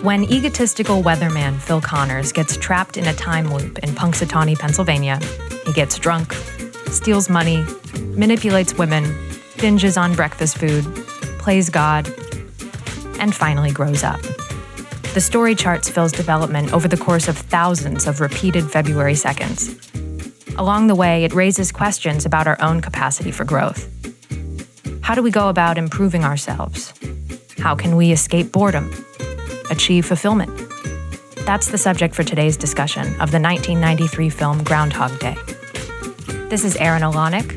When egotistical weatherman Phil Connors gets trapped in a time loop in Punxsutawney, Pennsylvania, he gets drunk, steals money, manipulates women, binges on breakfast food, plays God, and finally grows up. The story charts Phil's development over the course of thousands of repeated February 2nds. Along the way, it raises questions about our own capacity for growth. How do we go about improving ourselves? How can we escape boredom? Achieve fulfillment? That's the subject for today's discussion of the 1993 film Groundhog Day. This is Erin Alanik.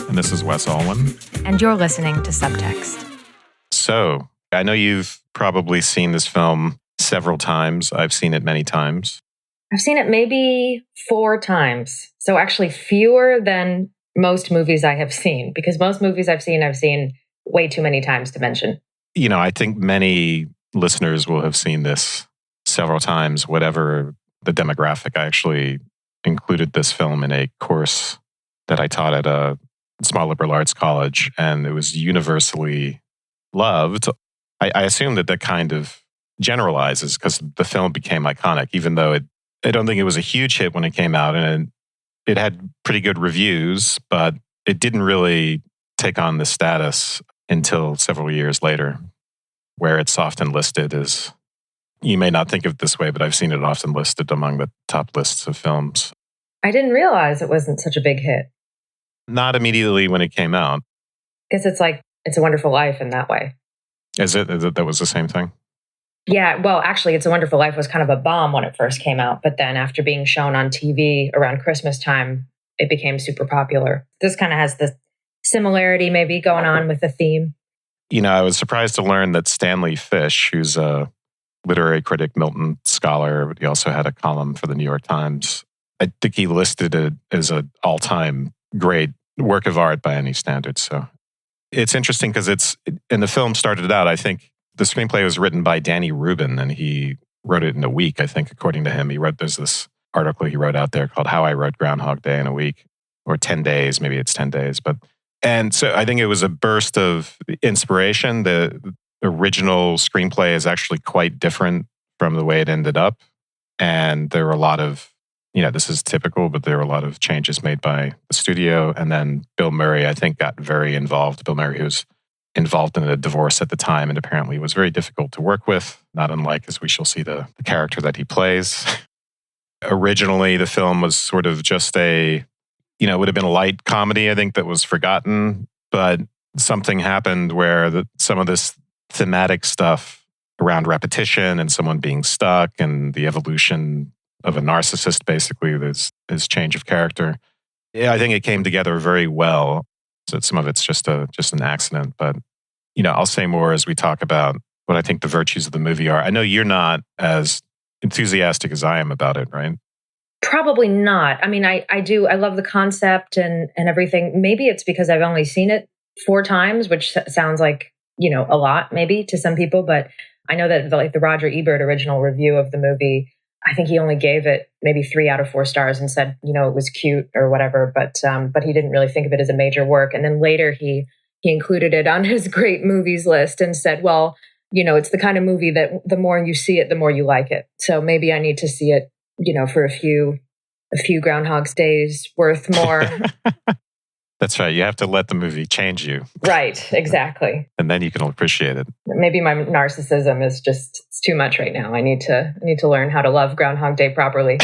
And this is Wes Alwyn. And you're listening to Subtext. So, I know you've probably seen this film several times. I've seen it many times. I've seen it maybe 4 times. So actually fewer than most movies I have seen, because most movies I've seen way too many times to mention. You know, I think many listeners will have seen this several times, whatever the demographic. I actually included this film in a course that I taught at a small liberal arts college, and it was universally loved. I assume that kind of generalizes because the film became iconic, even though I don't think it was a huge hit when it came out, and it had pretty good reviews, but it didn't really take on the status until several years later, where it's often listed as, you may not think of it this way, but I've seen it often listed among the top lists of films. I didn't realize it wasn't such a big hit. Not immediately when it came out. Because it's like, It's a Wonderful Life in that way. Is it that was the same thing? Yeah, well, actually, It's a Wonderful Life was kind of a bomb when it first came out, but then after being shown on TV around Christmas time, it became super popular. This kind of has the similarity maybe going on with the theme. You know, I was surprised to learn that Stanley Fish, who's a literary critic, Milton scholar, but he also had a column for the New York Times. I think he listed it as an all-time great work of art by any standard. So it's interesting because and the film started out, I think the screenplay was written by Danny Rubin, and he wrote it in a week, I think, according to him. There's this article he wrote out there called How I Wrote Groundhog Day in a Week, or 10 days, maybe it's 10 days. And so I think it was a burst of inspiration. The original screenplay is actually quite different from the way it ended up. And there were a lot of, this is typical, but there were a lot of changes made by the studio. And then Bill Murray, I think, got very involved. Bill Murray, who was involved in a divorce at the time and apparently was very difficult to work with, not unlike, as we shall see, the character that he plays. Originally, the film was sort of just it would have been a light comedy, I think, that was forgotten. But something happened where some of this thematic stuff around repetition and someone being stuck and the evolution of a narcissist, basically, this change of character. Yeah, I think it came together very well. So some of it's just an accident. But, I'll say more as we talk about what I think the virtues of the movie are. I know you're not as enthusiastic as I am about it, right? Probably not. I mean, I do. I love the concept and everything. Maybe it's because I've only seen it 4 times, which sounds like, a lot maybe to some people. But I know that the Roger Ebert original review of the movie, I think he only gave it maybe 3 out of 4 stars and said, it was cute or whatever. But he didn't really think of it as a major work. And then later he included it on his great movies list and said, well, it's the kind of movie that the more you see it, the more you like it. So maybe I need to see it, for a few Groundhog's Days worth more. That's right. You have to let the movie change you. Right. Exactly. And then you can appreciate it. Maybe my narcissism is it's too much right now. I need to learn how to love Groundhog Day properly.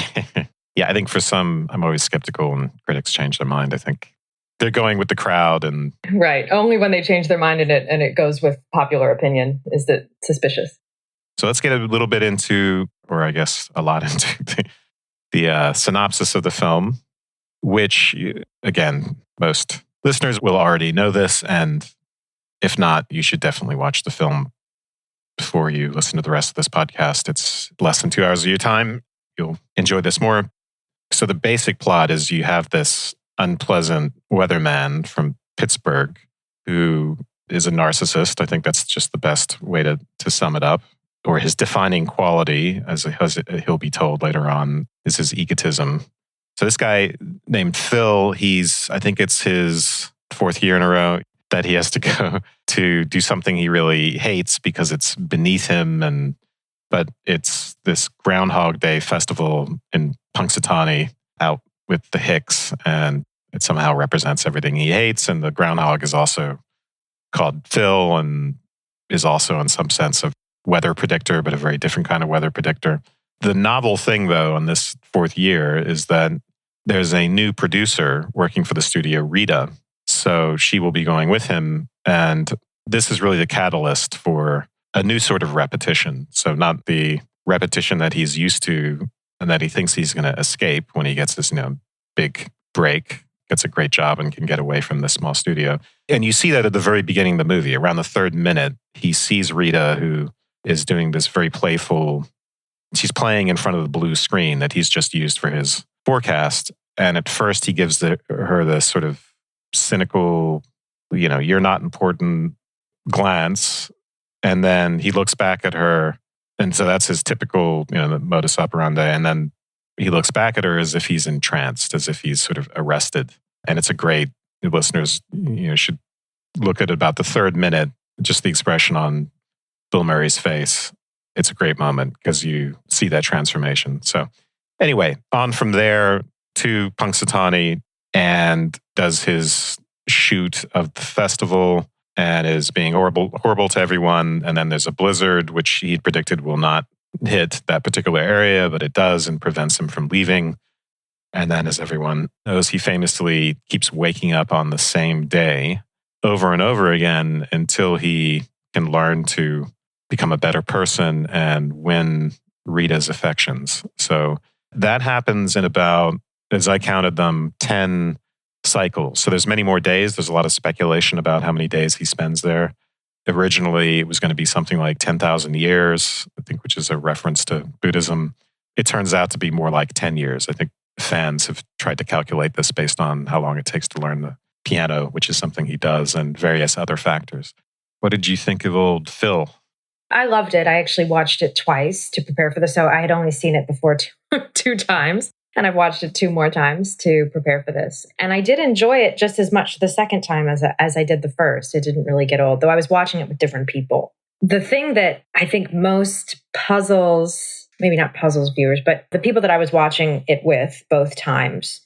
Yeah, I think for some, I'm always skeptical when critics change their mind. I think they're going with the crowd and... Right. Only when they change their mind and it goes with popular opinion is that suspicious. So let's get a little bit into, or I guess a lot into the synopsis of the film, which, again, most listeners will already know this. And if not, you should definitely watch the film before you listen to the rest of this podcast. It's less than 2 hours of your time. You'll enjoy this more. So the basic plot is you have this unpleasant weatherman from Pittsburgh who is a narcissist. I think that's just the best way to sum it up. Or his defining quality, as he'll be told later on, is his egotism. So this guy named Phil, I think it's his 4th year in a row that he has to go to do something he really hates because it's beneath him and but it's this Groundhog Day festival in Punxsutawney out with the Hicks, and it somehow represents everything he hates. And the groundhog is also called Phil and is also in some sense a weather predictor, but a very different kind of weather predictor. The novel thing, though, on this fourth year is that there's a new producer working for the studio, Rita. So she will be going with him. And this is really the catalyst for a new sort of repetition. So not the repetition that he's used to and that he thinks he's going to escape when he gets this, big break, gets a great job and can get away from this small studio. And you see that at the very beginning of the movie. Around the third minute, he sees Rita, who is doing this very playful, she's playing in front of the blue screen that he's just used for his forecast. And at first he gives her this sort of cynical, you're not important glance. And then he looks back at her. And so that's his typical, the modus operandi. And then he looks back at her as if he's entranced, as if he's sort of arrested. And it's a great, listeners, should look at about the third minute, just the expression on Bill Murray's face. It's a great moment because you see that transformation. So anyway, on from there to Punxsutawney and does his shoot of the festival and is being horrible to everyone. And then there's a blizzard, which he predicted will not hit that particular area, but it does and prevents him from leaving. And then, as everyone knows, he famously keeps waking up on the same day over and over again until he can learn to become a better person and win Rita's affections. So that happens in about, as I counted them, 10 cycles. So there's many more days. There's a lot of speculation about how many days he spends there. Originally, it was going to be something like 10,000 years, I think, which is a reference to Buddhism. It turns out to be more like 10 years. I think fans have tried to calculate this based on how long it takes to learn the piano, which is something he does, and various other factors. What did you think of old Phil? I loved it. I actually watched it twice to prepare for the show. I had only seen it before two times, and I've watched it 2 more times to prepare for this. And I did enjoy it just as much the second time as I did the first. It didn't really get old, though I was watching it with different people. The thing that I think most puzzles, maybe not puzzles viewers, but the people that I was watching it with both times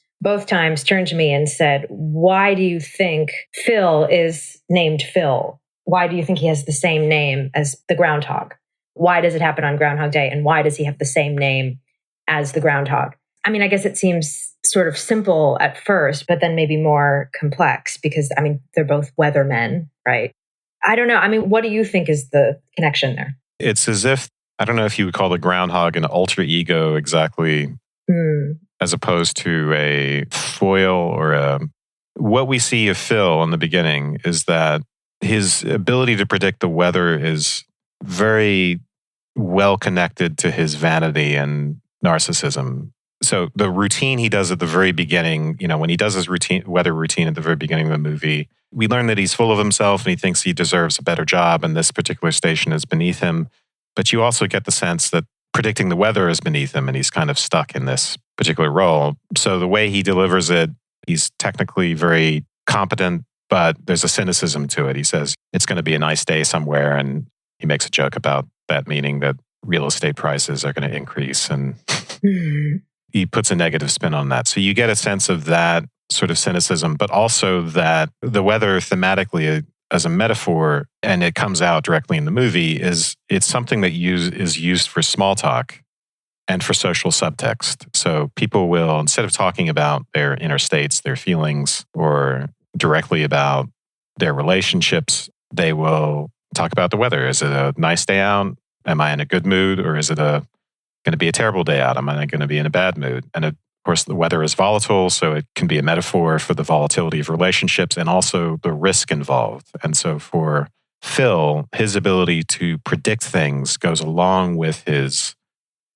turned to me and said, why do you think Phil is named Phil? Why do you think he has the same name as the groundhog? Why does it happen on Groundhog Day? And why does he have the same name as the groundhog? I mean, I guess it seems sort of simple at first, but then maybe more complex because, they're both weathermen, right? I don't know. What do you think is the connection there? It's as if, I don't know if you would call the groundhog an alter ego exactly, as opposed to a foil or what we see of Phil in the beginning is that his ability to predict the weather is very well connected to his vanity and narcissism. So the routine he does at the very beginning, when he does his weather routine at the very beginning of the movie, we learn that he's full of himself and he thinks he deserves a better job and this particular station is beneath him. But you also get the sense that predicting the weather is beneath him and he's kind of stuck in this particular role. So the way he delivers it, he's technically very competent, but there's a cynicism to it. He says, it's going to be a nice day somewhere. And he makes a joke about that, meaning that real estate prices are going to increase. And he puts a negative spin on that. So you get a sense of that sort of cynicism, but also that the weather thematically as a metaphor, and it comes out directly in the movie, is it's something that is used for small talk and for social subtext. So people will, instead of talking about their inner states, their feelings, or directly about their relationships, they will talk about the weather. Is it a nice day out? Am I in a good mood? Or is it going to be a terrible day out? Am I going to be in a bad mood? And of course, the weather is volatile, so it can be a metaphor for the volatility of relationships and also the risk involved. And so for Phil, his ability to predict things goes along with his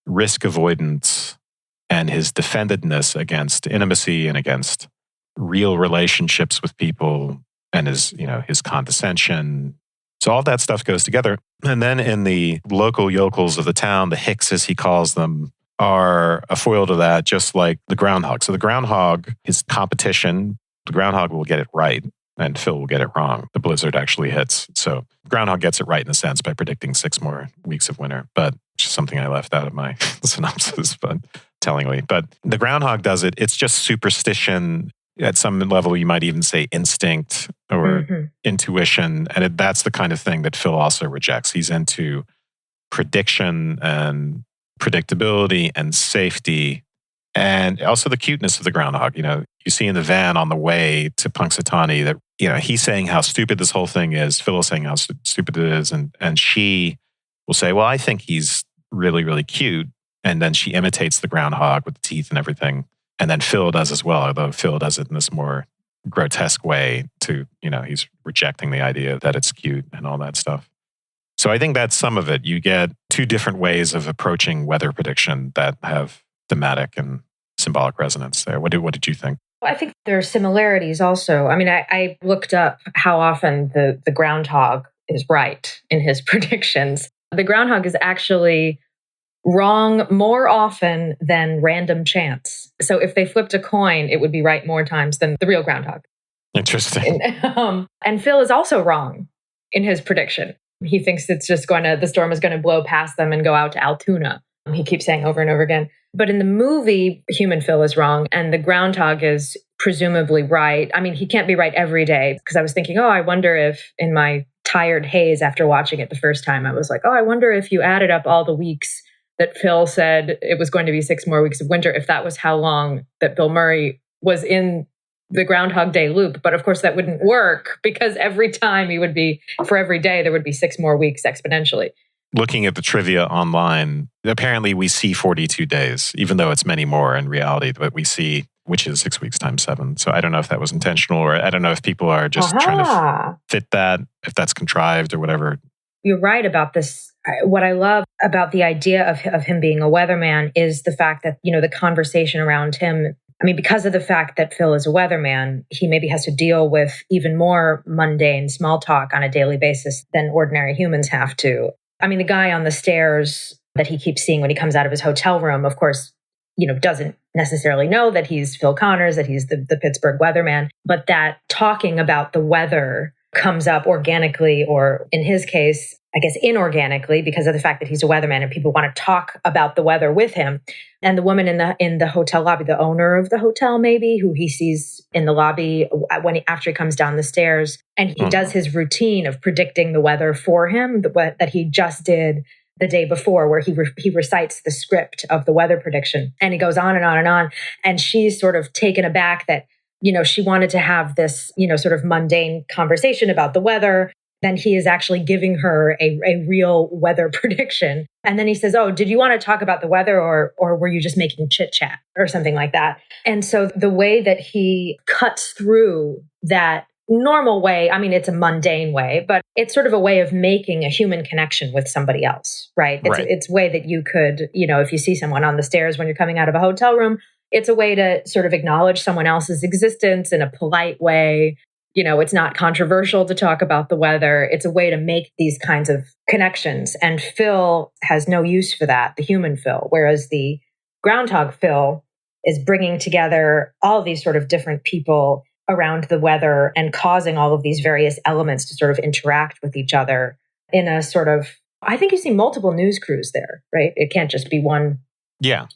risk avoidance and his defendedness against intimacy and against real relationships with people and his condescension. So all that stuff goes together. And then in the local yokels of the town, the Hicks, as he calls them, are a foil to that, just like the groundhog. So the groundhog is competition. The groundhog will get it right. and Phil will get it wrong. The blizzard actually hits. So Groundhog gets it right in a sense by predicting 6 more weeks of winter, but it's just something I left out of my synopsis, but tellingly. But the Groundhog does it. It's just superstition. At some level, you might even say instinct or intuition. And that's the kind of thing that Phil also rejects. He's into prediction and predictability and safety, and also the cuteness of the Groundhog. You see in the van on the way to Punxsutawney that, he's saying how stupid this whole thing is. Phil is saying how stupid it is. And she will say, well, I think he's really, really cute. And then she imitates the Groundhog with the teeth and everything. And then Phil does as well, although Phil does it in this more grotesque way to, he's rejecting the idea that it's cute and all that stuff. So I think that's some of it. You get 2 different ways of approaching weather prediction that have thematic and symbolic resonance there. What did you think? I think there are similarities also. I mean, I looked up how often the Groundhog is right in his predictions. The Groundhog is actually wrong more often than random chance. So if they flipped a coin, it would be right more times than the real Groundhog. Interesting. And Phil is also wrong in his prediction. He thinks the storm is going to blow past them and go out to Altoona. He keeps saying over and over again. But in the movie, human Phil is wrong and the Groundhog is presumably right. I mean, he can't be right every day, because I was thinking, I wonder if in my tired haze after watching it the first time, I was like, I wonder if you added up all the weeks that Phil said it was going to be 6 more weeks of winter, if that was how long that Bill Murray was in the Groundhog Day loop. But of course that wouldn't work, because every time for every day, there would be 6 more weeks exponentially. Looking at the trivia online, apparently we see 42 days, even though it's many more in reality, but we see, which is 6 weeks times 7. So I don't know if that was intentional, or I don't know if people are just trying to fit that, if that's contrived or whatever. You're right about this. What I love about the idea of him being a weatherman is the fact that, the conversation around him, I mean, because of the fact that Phil is a weatherman, he maybe has to deal with even more mundane small talk on a daily basis than ordinary humans have to. I mean, the guy on the stairs that he keeps seeing when he comes out of his hotel room, of course, doesn't necessarily know that he's Phil Connors, that he's the Pittsburgh weatherman, but that talking about the weather comes up organically, or in his case, I guess inorganically, because of the fact that he's a weatherman and people want to talk about the weather with him. And the woman in the hotel lobby, the owner of the hotel maybe, who he sees in the lobby after he comes down the stairs, and he does his routine of predicting the weather for him that he just did the day before, where he recites the script of the weather prediction, and he goes on and on and on. And she's sort of taken aback that, she wanted to have this, sort of mundane conversation about the weather. Then he is actually giving her a real weather prediction. And then he says, did you want to talk about the weather, or were you just making chit chat or something like that? And so the way that he cuts through that normal way, I mean, it's a mundane way, but it's sort of a way of making a human connection with somebody else, right? It's a way that you could, if you see someone on the stairs when you're coming out of a hotel room, it's a way to sort of acknowledge someone else's existence in a polite way. It's not controversial to talk about the weather. It's a way to make these kinds of connections. And Phil has no use for that, the human Phil, whereas the Groundhog Phil is bringing together all of these sort of different people around the weather and causing all of these various elements to sort of interact with each other in a sort of, I think you see multiple news crews there, right? It can't just be one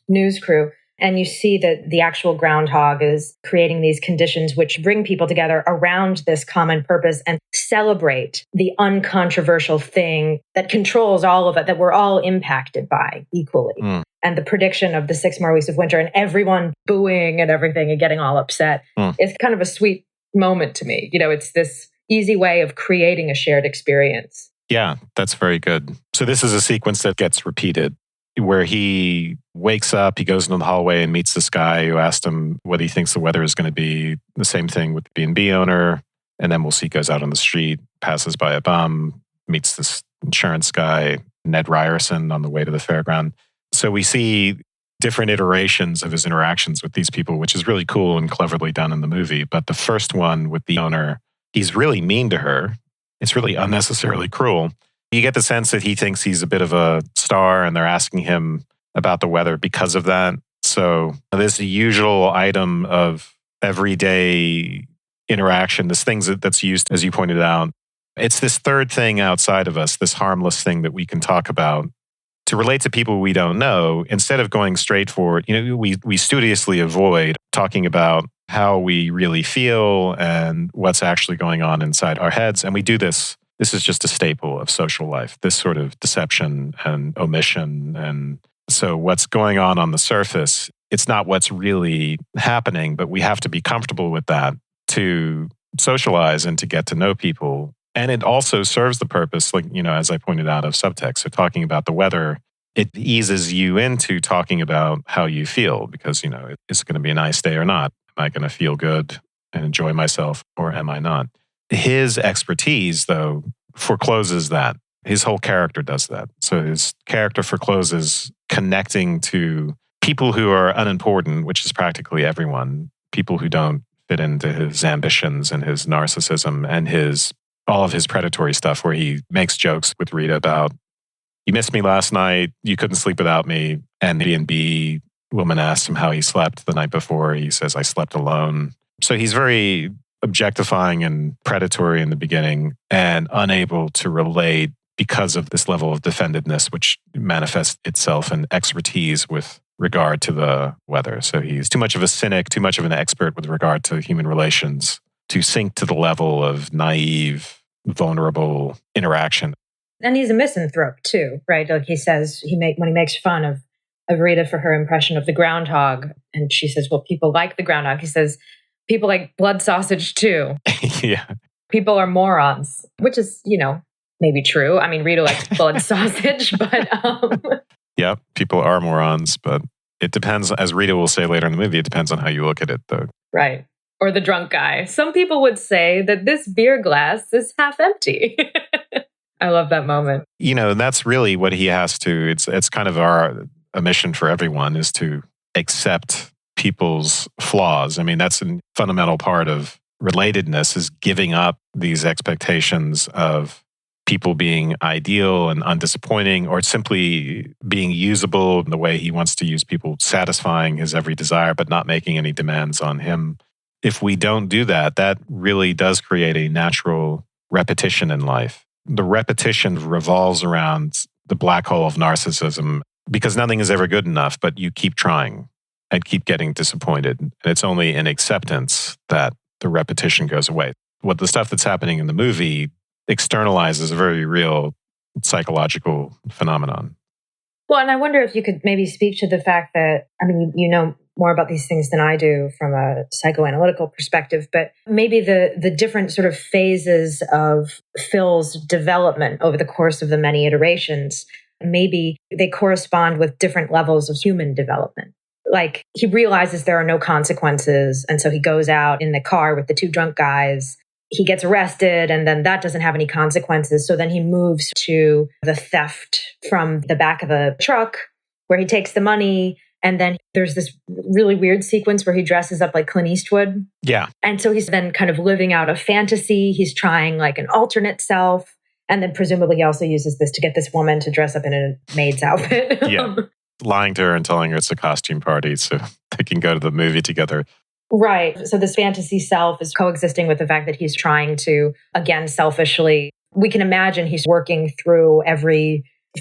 news crew. And you see that the actual Groundhog is creating these conditions which bring people together around this common purpose and celebrate the uncontroversial thing that controls all of it, that we're all impacted by equally. And the prediction of the 6 more weeks of winter and everyone booing and everything and getting all upset is kind of a sweet moment to me. It's this easy way of creating a shared experience. Yeah, that's very good. So this is a sequence that gets repeated, where he wakes up, he goes into the hallway and meets this guy who asked him what he thinks the weather is going to be. The same thing with the B&B owner. And then we'll see, goes out on the street, passes by a bum, meets this insurance guy, Ned Ryerson, on the way to the fairground. So we see different iterations of his interactions with these people, which is really cool and cleverly done in the movie. But the first one with the owner, he's really mean to her. It's really unnecessarily cruel. You get the sense that he thinks he's a bit of a star and they're asking him about the weather because of that. So there's the usual item of everyday interaction, this thing that's used, as you pointed out. It's this third thing outside of us, this harmless thing that we can talk about to relate to people we don't know, instead of going straight for it. We studiously avoid talking about how we really feel and what's actually going on inside our heads. And we do this. This is just a staple of social life, this sort of deception and omission. And so what's going on the surface, it's not what's really happening, but we have to be comfortable with that to socialize and to get to know people. And it also serves the purpose, as I pointed out, of subtext. So talking about the weather, it eases you into talking about how you feel because, it's going to be a nice day or not. Am I going to feel good and enjoy myself or am I not? His expertise, though, forecloses that. His whole character does that. So his character forecloses connecting to people who are unimportant, which is practically everyone, people who don't fit into his ambitions and his narcissism and all of his predatory stuff, where he makes jokes with Rita about, you missed me last night, you couldn't sleep without me. And the B&B woman asks him how he slept the night before. He says, I slept alone. So he's very objectifying and predatory in the beginning and unable to relate because of this level of defendedness, which manifests itself in expertise with regard to the weather. So he's too much of a cynic, too much of an expert with regard to human relations to sink to the level of naive, vulnerable interaction. And he's a misanthrope too, right? Like he says, when he makes fun of Rita for her impression of the groundhog, and she says, well, people like the groundhog. He says, people like blood sausage too. Yeah. People are morons, which is, maybe true. I mean, Rita likes blood sausage, but... Yeah, people are morons, but it depends, as Rita will say later in the movie, it depends on how you look at it, though. Right. Or the drunk guy. Some people would say that this beer glass is half empty. I love that moment. That's really what he has to, it's kind of a mission for everyone, is to accept people's flaws. I mean, that's a fundamental part of relatedness, is giving up these expectations of people being ideal and undisappointing, or simply being usable in the way he wants to use people, satisfying his every desire, but not making any demands on him. If we don't do that, that really does create a natural repetition in life. The repetition revolves around the black hole of narcissism because nothing is ever good enough, but you keep trying and keep getting disappointed. And it's only in acceptance that the repetition goes away. What the stuff that's happening in the movie externalizes a very real psychological phenomenon. Well, and I wonder if you could maybe speak to the fact that, I mean, you know more about these things than I do from a psychoanalytical perspective, but maybe the different sort of phases of Phil's development over the course of the many iterations, maybe they correspond with different levels of human development. Like he realizes there are no consequences, and so he goes out in the car with the two drunk guys. He gets arrested, and then that doesn't have any consequences. So then he moves to the theft from the back of the truck where he takes the money. And then there's this really weird sequence where he dresses up like Clint Eastwood. Yeah. And so he's then kind of living out a fantasy. He's trying like an alternate self. And then presumably he also uses this to get this woman to dress up in a maid's outfit. Yeah. Lying to her and telling her it's a costume party so they can go to the movie together. Right. So this fantasy self is coexisting with the fact that he's trying to, again, selfishly, we can imagine he's working through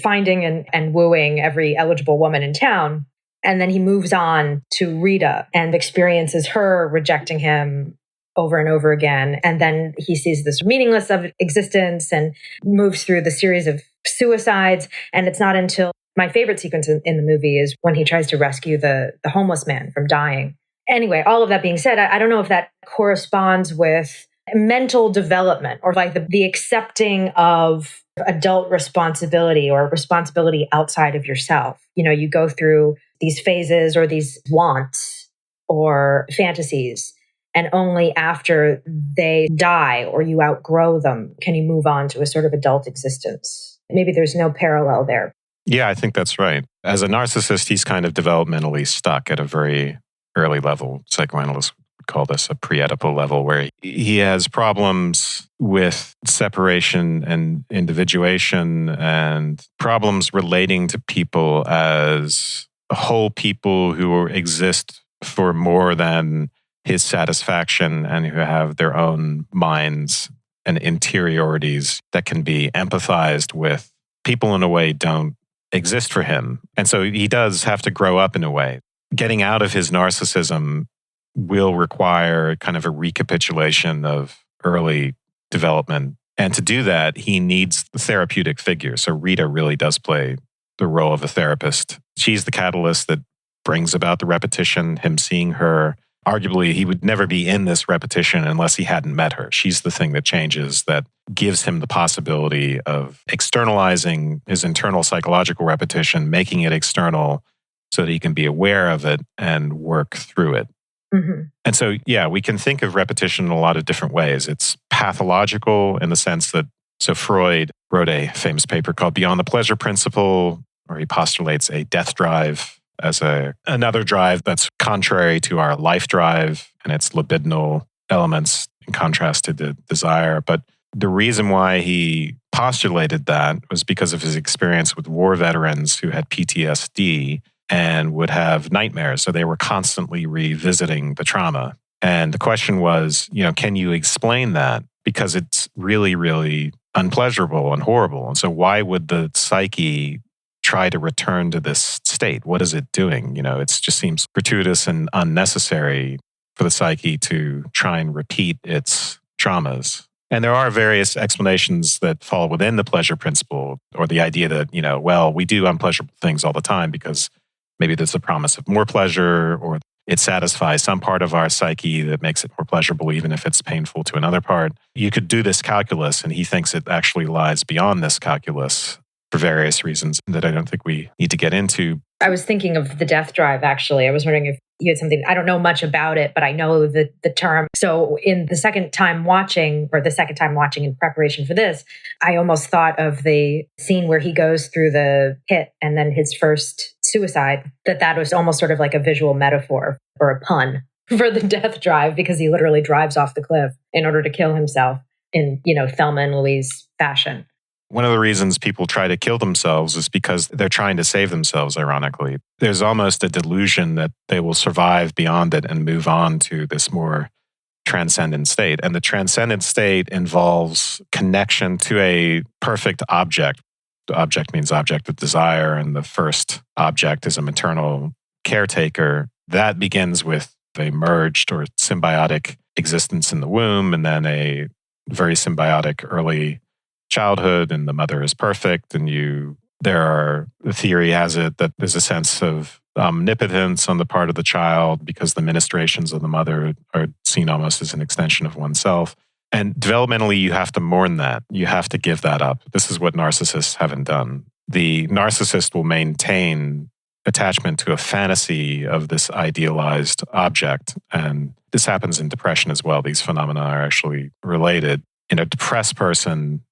finding and wooing every eligible woman in town. And then he moves on to Rita and experiences her rejecting him over and over again. And then he sees this meaningless of existence and moves through the series of suicides. And it's not until my favorite sequence in the movie is when he tries to rescue the homeless man from dying. Anyway, all of that being said, I don't know if that corresponds with mental development or like the accepting of adult responsibility or responsibility outside of yourself. You know, you go through these phases or these wants or fantasies, and only after they die or you outgrow them can you move on to a sort of adult existence. Maybe there's no parallel there. Yeah, I think that's right. As a narcissist, he's kind of developmentally stuck at a very early level. Psychoanalysts would call this a pre-Oedipal level, where he has problems with separation and individuation and problems relating to people as whole people who exist for more than his satisfaction and who have their own minds and interiorities that can be empathized with people in a way don't exist for him. And so he does have to grow up in a way. Getting out of his narcissism will require kind of a recapitulation of early development. And to do that, he needs the therapeutic figure. So Rita really does play the role of a therapist. She's the catalyst that brings about the repetition, him seeing her. Arguably, he would never be in this repetition unless he hadn't met her. She's the thing that changes, that gives him the possibility of externalizing his internal psychological repetition, making it external so that he can be aware of it and work through it. Mm-hmm. And so, yeah, we can think of repetition in a lot of different ways. It's pathological in the sense that, so Freud wrote a famous paper called Beyond the Pleasure Principle, where he postulates a death drive as another drive that's contrary to our life drive and its libidinal elements in contrast to the desire. But the reason why he postulated that was because of his experience with war veterans who had PTSD and would have nightmares. So they were constantly revisiting the trauma. And the question was, can you explain that? Because it's really, really unpleasurable and horrible. And so why would the psyche try to return to this state? What is it doing? It just seems gratuitous and unnecessary for the psyche to try and repeat its traumas. And there are various explanations that fall within the pleasure principle, or the idea that, we do unpleasurable things all the time because maybe there's a promise of more pleasure, or it satisfies some part of our psyche that makes it more pleasurable, even if it's painful to another part. You could do this calculus, and he thinks it actually lies beyond this calculus for various reasons that I don't think we need to get into. I was thinking of the death drive, actually. I was wondering if you had something, I don't know much about it, but I know the term. So in the second time watching in preparation for this, I almost thought of the scene where he goes through the pit and then his first suicide, that was almost sort of like a visual metaphor or a pun for the death drive, because he literally drives off the cliff in order to kill himself in, Thelma and Louise fashion. One of the reasons people try to kill themselves is because they're trying to save themselves, ironically. There's almost a delusion that they will survive beyond it and move on to this more transcendent state. And the transcendent state involves connection to a perfect object. The object means object of desire, and the first object is a maternal caretaker. That begins with a merged or symbiotic existence in the womb, and then a very symbiotic early childhood, and the mother is perfect. And the theory has it that there's a sense of omnipotence on the part of the child because the ministrations of the mother are seen almost as an extension of oneself. And developmentally, you have to mourn that. You have to give that up. This is what narcissists haven't done. The narcissist will maintain attachment to a fantasy of this idealized object. And this happens in depression as well. These phenomena are actually related. In a depressed person,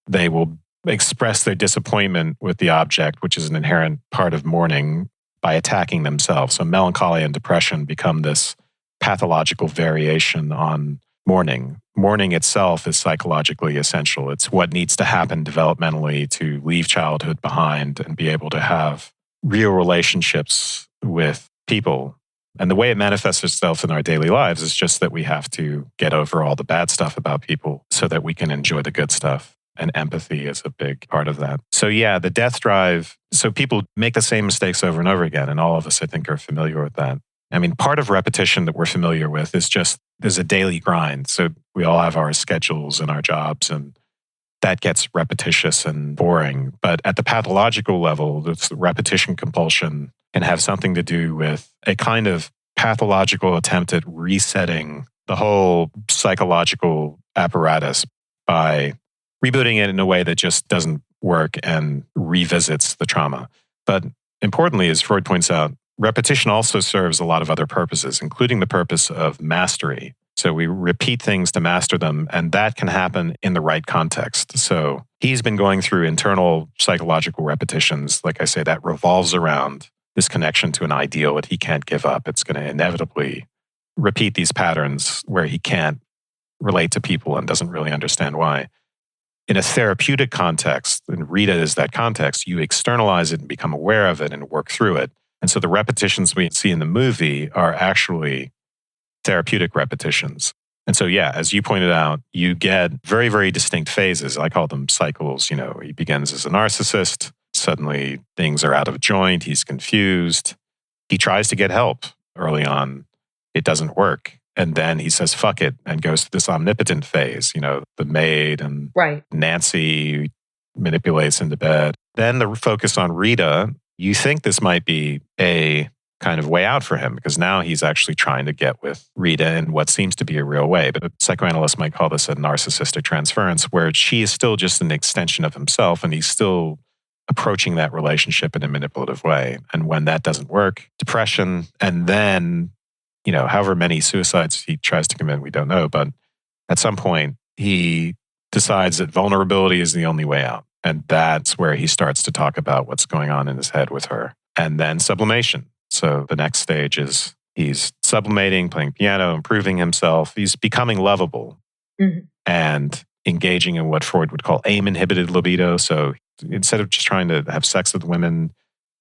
they will express their disappointment with the object, which is an inherent part of mourning, by attacking themselves. So melancholy and depression become this pathological variation on mourning. Mourning itself is psychologically essential. It's what needs to happen developmentally to leave childhood behind and be able to have real relationships with people. And the way it manifests itself in our daily lives is just that we have to get over all the bad stuff about people so that we can enjoy the good stuff. And empathy is a big part of that. So yeah, the death drive. So people make the same mistakes over and over again. And all of us, I think, are familiar with that. I mean, part of repetition that we're familiar with is just there's a daily grind. So we all have our schedules and our jobs, and that gets repetitious and boring. But at the pathological level, this repetition compulsion can have something to do with a kind of pathological attempt at resetting the whole psychological apparatus by rebooting it in a way that just doesn't work and revisits the trauma. But importantly, as Freud points out, repetition also serves a lot of other purposes, including the purpose of mastery. So we repeat things to master them, and that can happen in the right context. So he's been going through internal psychological repetitions, like I say, that revolves around this connection to an ideal that he can't give up. It's going to inevitably repeat these patterns where he can't relate to people and doesn't really understand why. In a therapeutic context, and Rita is that context, you externalize it and become aware of it and work through it. And so the repetitions we see in the movie are actually therapeutic repetitions. And so, yeah, as you pointed out, you get very, very distinct phases. I call them cycles. He begins as a narcissist. Suddenly things are out of joint. He's confused. He tries to get help early on. It doesn't work. And then he says, fuck it, and goes to this omnipotent phase. The maid and Nancy manipulates into bed. Then the focus on Rita, you think this might be a kind of way out for him because now he's actually trying to get with Rita in what seems to be a real way. But a psychoanalyst might call this a narcissistic transference, where she is still just an extension of himself and he's still approaching that relationship in a manipulative way. And when that doesn't work, depression, and then, however many suicides he tries to commit, we don't know. But at some point, he decides that vulnerability is the only way out. And that's where he starts to talk about what's going on in his head with her. And then sublimation. So the next stage is he's sublimating, playing piano, improving himself. He's becoming lovable and engaging in what Freud would call aim-inhibited libido. So instead of just trying to have sex with women,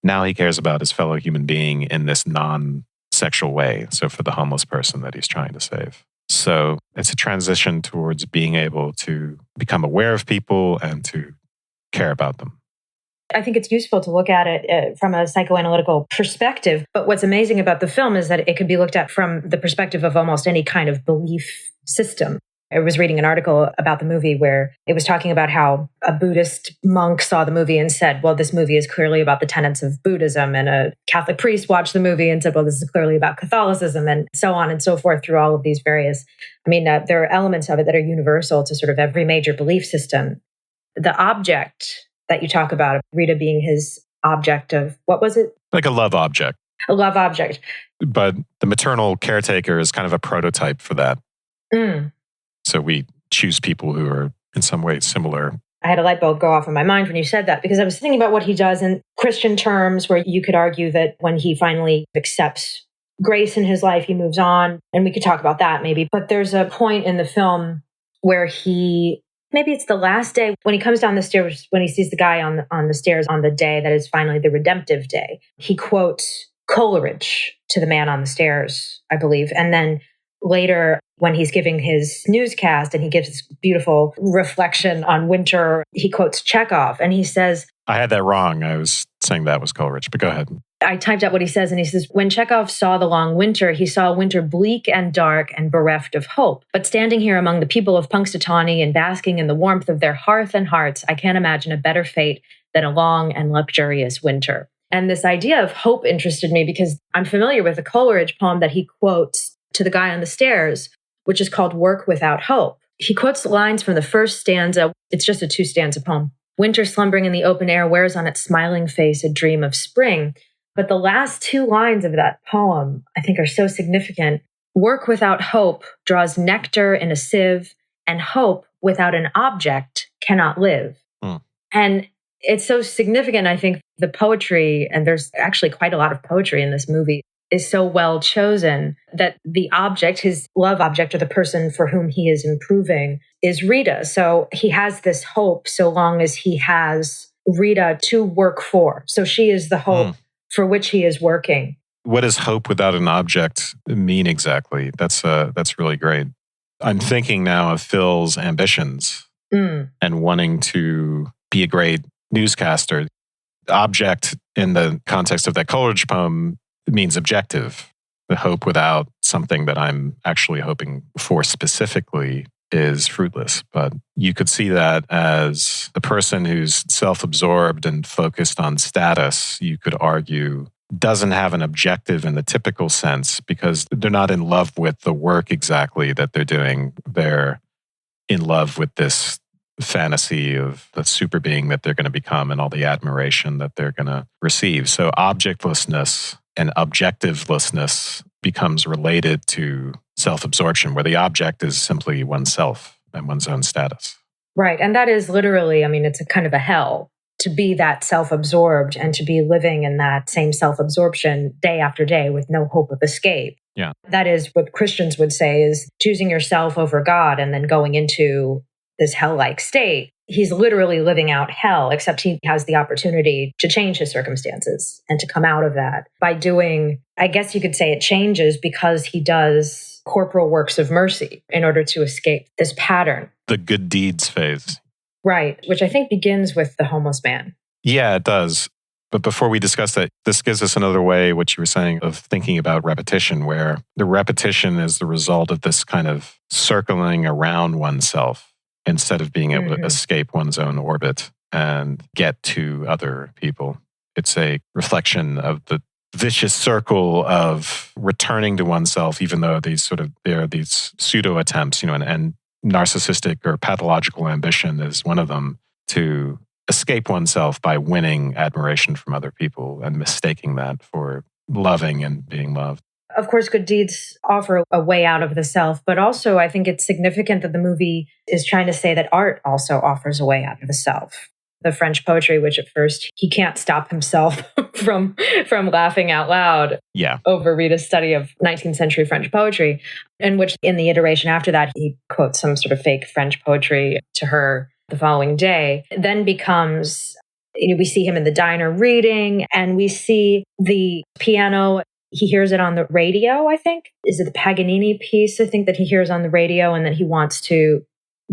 now he cares about his fellow human being in this non-sexual way. So for the homeless person that he's trying to save. So it's a transition towards being able to become aware of people and to care about them. I think it's useful to look at it from a psychoanalytical perspective. But what's amazing about the film is that it can be looked at from the perspective of almost any kind of belief system. I was reading an article about the movie where it was talking about how a Buddhist monk saw the movie and said, well, this movie is clearly about the tenets of Buddhism. And a Catholic priest watched the movie and said, well, this is clearly about Catholicism, and so on and so forth through all of these various. There are elements of it that are universal to sort of every major belief system. The object that you talk about, Rita being his object of, what was it? Like a love object. A love object. But the maternal caretaker is kind of a prototype for that. So we choose people who are in some way similar. I had a light bulb go off in my mind when you said that, because I was thinking about what he does in Christian terms, where you could argue that when he finally accepts grace in his life, he moves on. And we could talk about that maybe. But there's a point in the film where maybe it's the last day when he comes down the stairs, when he sees the guy on the stairs on the day that is finally the redemptive day. He quotes Coleridge to the man on the stairs, I believe. And then later, when he's giving his newscast and he gives this beautiful reflection on winter, he quotes Chekhov and he says, I had that wrong. I was saying that was Coleridge, but go ahead. I typed out what he says, and he says, when Chekhov saw the long winter, he saw a winter bleak and dark and bereft of hope. But standing here among the people of Punxsutawney and basking in the warmth of their hearth and hearts, I can't imagine a better fate than a long and luxurious winter. And this idea of hope interested me because I'm familiar with a Coleridge poem that he quotes to the guy on the stairs, which is called Work Without Hope. He quotes the lines from the first stanza. It's just a 2-stanza poem. Winter slumbering in the open air wears on its smiling face a dream of spring. But the last 2 lines of that poem, I think, are so significant. Work without hope draws nectar in a sieve, and hope without an object cannot live. And it's so significant, I think, the poetry, and there's actually quite a lot of poetry in this movie, is so well chosen that the object, his love object, or the person for whom he is improving, is Rita. So he has this hope so long as he has Rita to work for. So she is the hope for which he is working. What does hope without an object mean exactly? That's really great. I'm thinking now of Phil's ambitions and wanting to be a great newscaster. Object in the context of that Coleridge poem means objective. The hope without something that I'm actually hoping for specifically is fruitless. But you could see that as a person who's self-absorbed and focused on status, you could argue, doesn't have an objective in the typical sense because they're not in love with the work exactly that they're doing. They're in love with this fantasy of the super being that they're going to become and all the admiration that they're going to receive. So objectlessness and objectivelessness becomes related to self-absorption, where the object is simply oneself and one's own status. Right. And that is literally, it's a kind of a hell to be that self-absorbed and to be living in that same self-absorption day after day with no hope of escape. Yeah. That is what Christians would say is choosing yourself over God and then going into this hell-like state. He's literally living out hell, except he has the opportunity to change his circumstances and to come out of that by doing, I guess you could say it changes because he does corporal works of mercy in order to escape this pattern. The good deeds phase. Right, which I think begins with the homeless man. Yeah, it does. But before we discuss that, this gives us another way, what you were saying, of thinking about repetition, where the repetition is the result of this kind of circling around oneself instead of being able to escape one's own orbit and get to other people. It's a reflection of the vicious circle of returning to oneself, even though there are these pseudo attempts, and narcissistic or pathological ambition is one of them, to escape oneself by winning admiration from other people and mistaking that for loving and being loved. Of course, good deeds offer a way out of the self, but also I think it's significant that the movie is trying to say that art also offers a way out of the self. The French poetry, which at first he can't stop himself from laughing out loud over Rita's study of 19th century French poetry, in which in the iteration after that, he quotes some sort of fake French poetry to her the following day, then becomes, we see him in the diner reading, and we see the piano. He hears it on the radio, I think. Is it the Paganini piece, I think, that he hears on the radio, and that he wants to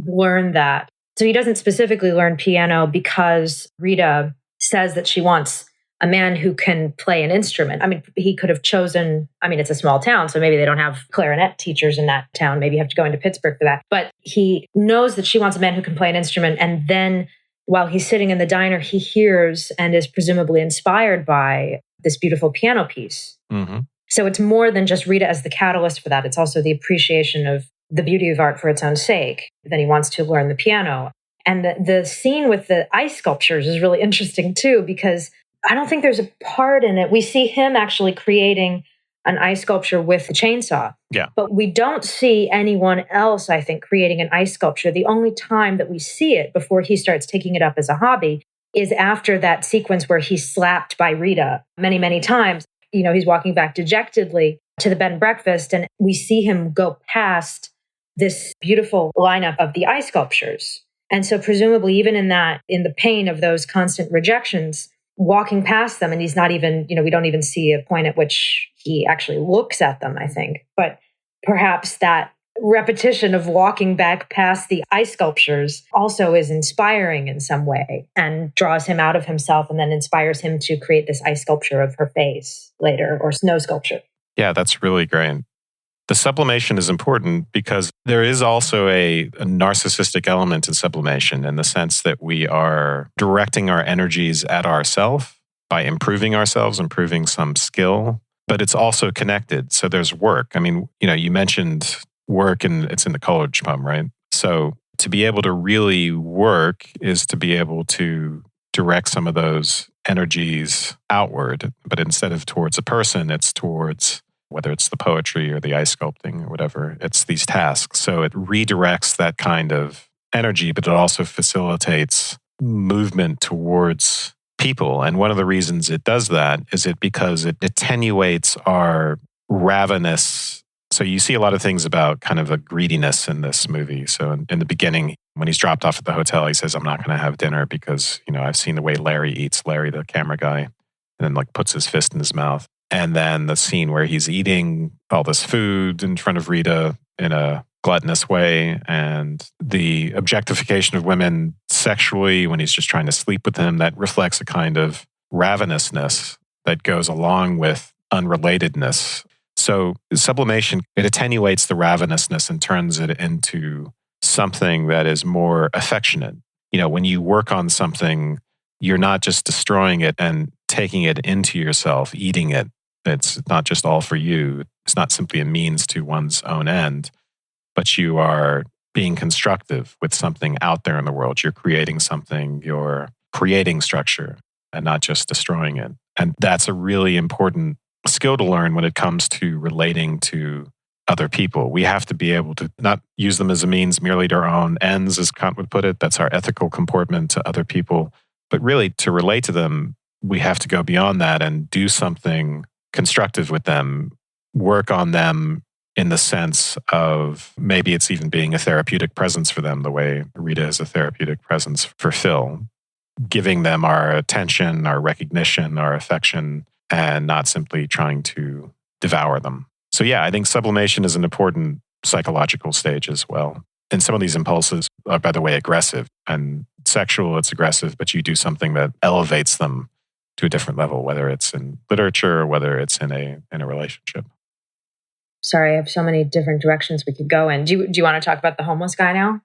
learn that. So he doesn't specifically learn piano because Rita says that she wants a man who can play an instrument. I mean, he could have chosen, it's a small town, so maybe they don't have clarinet teachers in that town. Maybe you have to go into Pittsburgh for that. But he knows that she wants a man who can play an instrument. And then while he's sitting in the diner, he hears and is presumably inspired by this beautiful piano piece. Mm-hmm. So it's more than just Rita as the catalyst for that. It's also the appreciation of the beauty of art for its own sake. Then he wants to learn the piano. And the scene with the ice sculptures is really interesting too, because I don't think there's a part in it. We see him actually creating an ice sculpture with a chainsaw. Yeah. But we don't see anyone else, I think, creating an ice sculpture. The only time that we see it before he starts taking it up as a hobby is after that sequence where he's slapped by Rita many, many times. He's walking back dejectedly to the bed and breakfast, and we see him go past this beautiful lineup of the ice sculptures. And so presumably even in the pain of those constant rejections, walking past them, and he's not even, we don't even see a point at which he actually looks at them, I think. But perhaps that repetition of walking back past the ice sculptures also is inspiring in some way and draws him out of himself and then inspires him to create this ice sculpture of her face later, or snow sculpture. Yeah, that's really great. The sublimation is important because there is also a narcissistic element in sublimation, in the sense that we are directing our energies at ourselves by improving ourselves, improving some skill, but it's also connected. So there's work. You mentioned work, and it's in the Coleridge poem, right? So to be able to really work is to be able to direct some of those energies outward, but instead of towards a person, it's towards, whether it's the poetry or the ice sculpting or whatever, it's these tasks. So it redirects that kind of energy, but it also facilitates movement towards people. And one of the reasons it does that is because it attenuates our ravenous. So you see a lot of things about kind of a greediness in this movie. So in the beginning, when he's dropped off at the hotel, he says, I'm not going to have dinner because, I've seen the way Larry eats, Larry, the camera guy, and then puts his fist in his mouth. And then the scene where he's eating all this food in front of Rita in a gluttonous way, and the objectification of women sexually when he's just trying to sleep with them, that reflects a kind of ravenousness that goes along with unrelatedness. So sublimation, it attenuates the ravenousness and turns it into something that is more affectionate. When you work on something, you're not just destroying it and taking it into yourself, eating it. It's not just all for you. It's not simply a means to one's own end, but you are being constructive with something out there in the world. You're creating something, you're creating structure and not just destroying it. And that's a really important skill to learn when it comes to relating to other people. We have to be able to not use them as a means merely to our own ends, as Kant would put it. That's our ethical comportment to other people. But really, to relate to them, we have to go beyond that and do something constructive with them, work on them in the sense of maybe it's even being a therapeutic presence for them, the way Rita is a therapeutic presence for Phil, giving them our attention, our recognition, our affection, and not simply trying to devour them. So yeah, I think sublimation is an important psychological stage as well. And some of these impulses are, by the way, aggressive and sexual, it's aggressive, but you do something that elevates them to a different level, whether it's in literature or whether it's in a relationship. Sorry, I have so many different directions we could go in. Do you want to talk about the homeless guy now?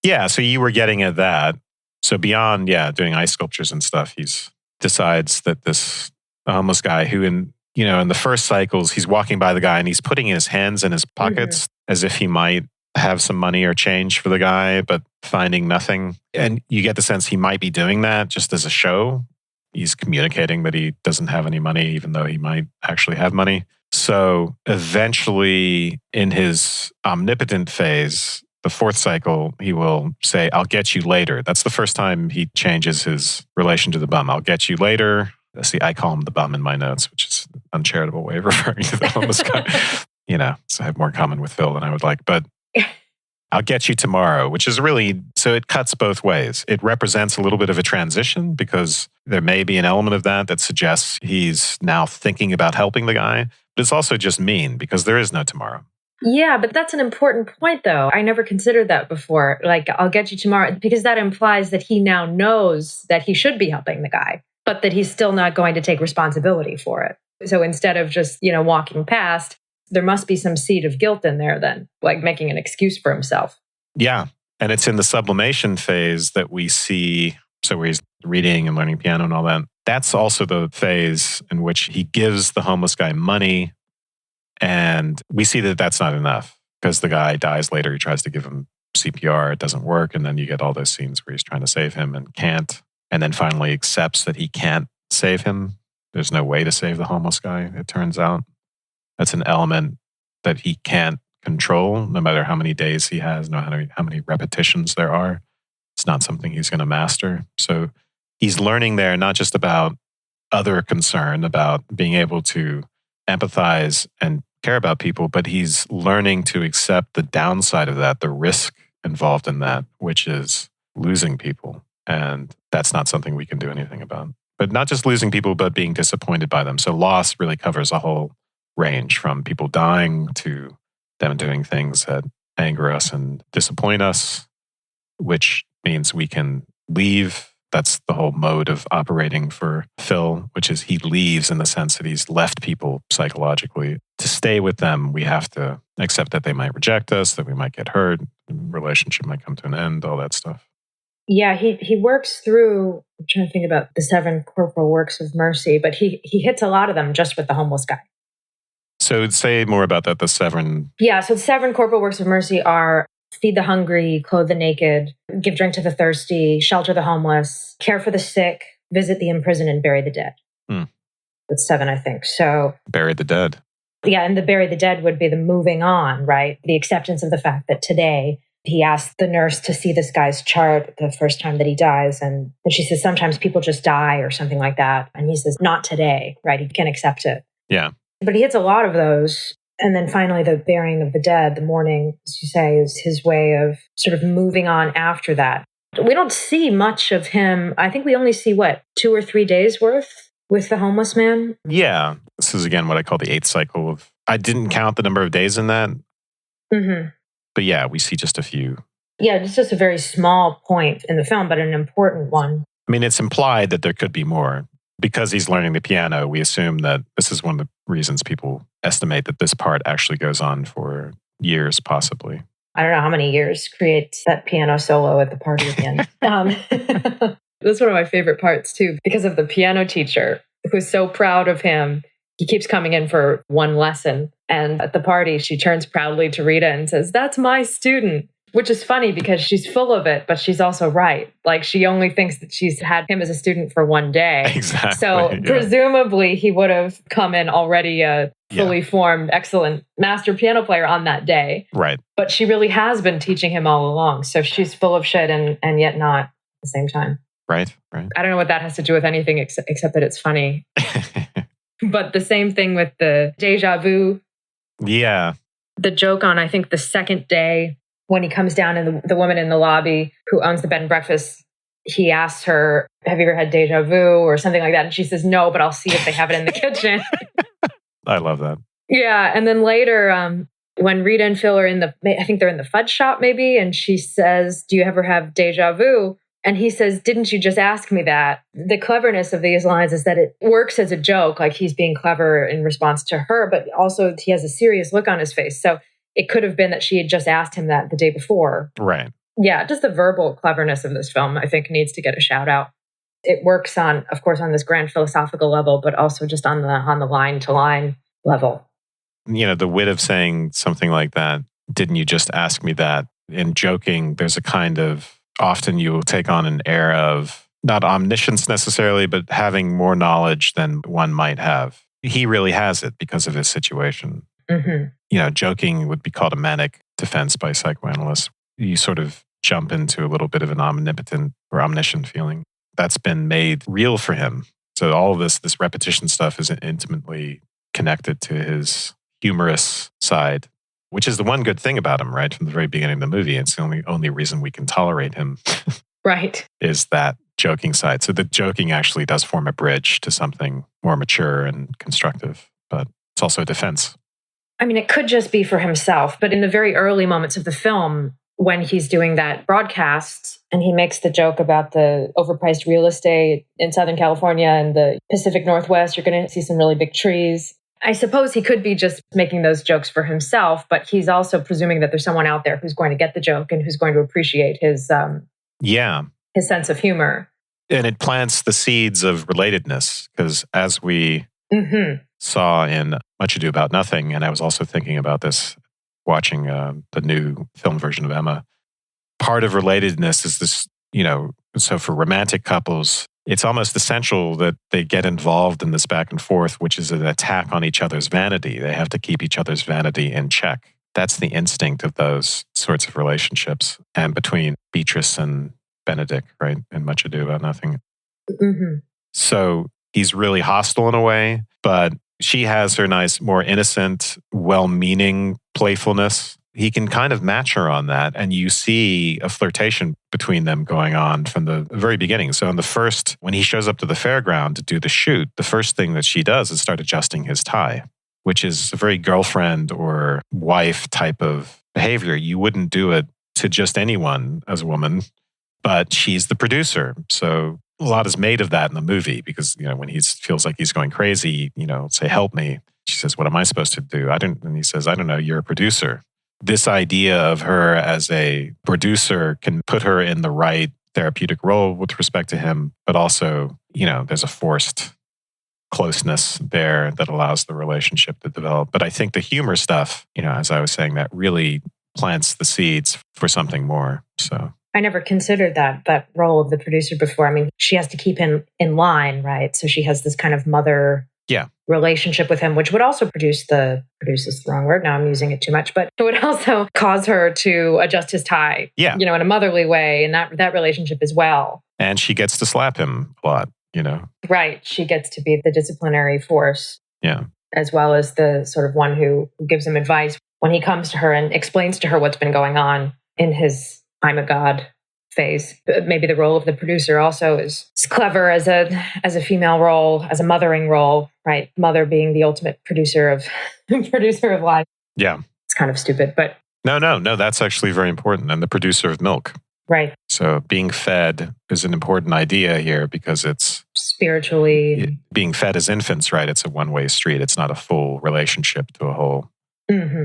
Yeah, so you were getting at that. So beyond, doing ice sculptures and stuff, he's decides that this homeless guy who in the first cycles, he's walking by the guy and he's putting his hands in his pockets as if he might have some money or change for the guy, but finding nothing. And you get the sense he might be doing that just as a show. He's communicating that he doesn't have any money, even though he might actually have money. So eventually, in his omnipotent phase, the fourth cycle, he will say, I'll get you later. That's the first time he changes his relation to the bum. I'll get you later. See, I call him the bum in my notes, which is an uncharitable way of referring to the homeless guy. So I have more in common with Phil than I would like. But I'll get you tomorrow, which is really, so it cuts both ways. It represents a little bit of a transition because there may be an element of that suggests he's now thinking about helping the guy. But it's also just mean because there is no tomorrow. Yeah, but that's an important point, though. I never considered that before. Like, I'll get you tomorrow, because that implies that he now knows that he should be helping the guy, but that he's still not going to take responsibility for it. So instead of just, walking past, there must be some seed of guilt in there then, like making an excuse for himself. Yeah. And it's in the sublimation phase that we see, so where he's reading and learning piano and all that. That's also the phase in which he gives the homeless guy money. And we see that that's not enough because the guy dies later. He tries to give him CPR. It doesn't work. And then you get all those scenes where he's trying to save him and can't. And then finally accepts that he can't save him. There's no way to save the homeless guy, it turns out. That's an element that he can't control, no matter how many days he has, no matter how many repetitions there are. It's not something he's going to master. So he's learning there not just about other concern, about being able to empathize and care about people, but he's learning to accept the downside of that, the risk involved in that, which is losing people. And that's not something we can do anything about. But not just losing people, but being disappointed by them. So loss really covers a whole range from people dying to them doing things that anger us and disappoint us, which means we can leave. That's the whole mode of operating for Phil, which is he leaves in the sense that he's left people psychologically. To stay with them, we have to accept that they might reject us, that we might get hurt, relationship might come to an end, all that stuff. Yeah, he works through, I'm trying to think about the 7 corporal works of mercy, but he hits a lot of them just with the homeless guy. So say more about that, the 7. Yeah, so the 7 corporal works of mercy are feed the hungry, clothe the naked, give drink to the thirsty, shelter the homeless, care for the sick, visit the imprisoned, and bury the dead. That's 7, I think. So bury the dead. Yeah, and the bury the dead would be the moving on, right? The acceptance of the fact that today he asked the nurse to see this guy's chart the first time that he dies. And she says, sometimes people just die or something like that. And he says, not today, right? He can accept it. Yeah. But he hits a lot of those. And then finally, the burying of the dead, the mourning, as you say, is his way of sort of moving on after that. We don't see much of him. I think we only see, 2 or 3 days worth with the homeless man? Yeah. This is, again, what I call the 8th cycle of, I didn't count the number of days in that. Mm-hmm. But yeah, we see just a few. Yeah, it's just a very small point in the film, but an important one. I mean, it's implied that there could be more. Because he's learning the piano, we assume that this is one of the reasons people estimate that this part actually goes on for years, possibly. I don't know how many years creates that piano solo at the party at the end. That's one of my favorite parts, too, because of the piano teacher who's so proud of him. He keeps coming in for one lesson. And at the party, she turns proudly to Rita and says, "That's my student," which is funny because she's full of it, but she's also right. Like, she only thinks that she's had him as a student for one day. Exactly. So presumably he would have come in already a fully formed, excellent master piano player on that day. Right. But she really has been teaching him all along. So she's full of shit and yet not at the same time. Right. I don't know what that has to do with anything except that it's funny. But the same thing with the déjà vu. Yeah. The joke on, I think, the second day when he comes down and the woman in the lobby who owns the bed and breakfast, he asks her, "Have you ever had déjà vu?" or something like that. And she says, "No, but I'll see if they have it in the kitchen." I love that. Yeah. And then later, when Rita and Phil are I think they're in the fudge shop maybe, and she says, "Do you ever have deja vu?" And he says, "Didn't you just ask me that?" The cleverness of these lines is that it works as a joke, like he's being clever in response to her, but also he has a serious look on his face. So it could have been that she had just asked him that the day before. Right. Yeah, just the verbal cleverness of this film, I think, needs to get a shout out. It works of course, on this grand philosophical level, but also just on the line to line level. The wit of saying something like that, "Didn't you just ask me that?" In joking, there's a kind of, often you will take on an air of not omniscience necessarily, but having more knowledge than one might have. He really has it because of his situation. Mm-hmm. Joking would be called a manic defense by psychoanalysts. You sort of jump into a little bit of an omnipotent or omniscient feeling. That's been made real for him. So all of this repetition stuff is intimately connected to his humorous side, which is the one good thing about him, right? From the very beginning of the movie. It's the only reason we can tolerate him. Right. Is that joking side. So the joking actually does form a bridge to something more mature and constructive, but it's also a defense. I mean, it could just be for himself, but in the very early moments of the film, when he's doing that broadcast and he makes the joke about the overpriced real estate in Southern California and the Pacific Northwest, you're going to see some really big trees. I suppose he could be just making those jokes for himself, but he's also presuming that there's someone out there who's going to get the joke and who's going to appreciate his sense of humor. And it plants the seeds of relatedness, because as we saw in Much Ado About Nothing, and I was also thinking about this watching the new film version of Emma, part of relatedness is this, so for romantic couples, it's almost essential that they get involved in this back and forth, which is an attack on each other's vanity. They have to keep each other's vanity in check. That's the instinct of those sorts of relationships. And between Beatrice and Benedict, right, in Much Ado About Nothing. Mm-hmm. So he's really hostile in a way, but she has her nice, more innocent, well-meaning playfulness. He can kind of match her on that. And you see a flirtation between them going on from the very beginning. So when he shows up to the fairground to do the shoot, the first thing that she does is start adjusting his tie, which is a very girlfriend or wife type of behavior. You wouldn't do it to just anyone as a woman, but she's the producer. So a lot is made of that in the movie because, when he feels like he's going crazy, say, "Help me." She says, "What am I supposed to do?" And he says, "I don't know, you're a producer." This idea of her as a producer can put her in the right therapeutic role with respect to him, but also, there's a forced closeness there that allows the relationship to develop. But I think the humor stuff, as I was saying, that really plants the seeds for something more. So I never considered that role of the producer before. I mean, she has to keep him in line, right? So she has this kind of mother relationship with him, which would also produce is the wrong word. Now I'm using it too much, but it would also cause her to adjust his tie, in a motherly way, and that relationship as well. And she gets to slap him a lot, Right. She gets to be the disciplinary force. Yeah. As well as the sort of one who gives him advice when he comes to her and explains to her what's been going on in his "I'm a god" phase. Maybe the role of the producer also is clever as a female role, as a mothering role, right? Mother being the ultimate producer of life. Yeah. It's kind of stupid, but no, that's actually very important. And the producer of milk. Right. So being fed is an important idea here because it's spiritually being fed as infants, right? It's a one-way street. It's not a full relationship to a whole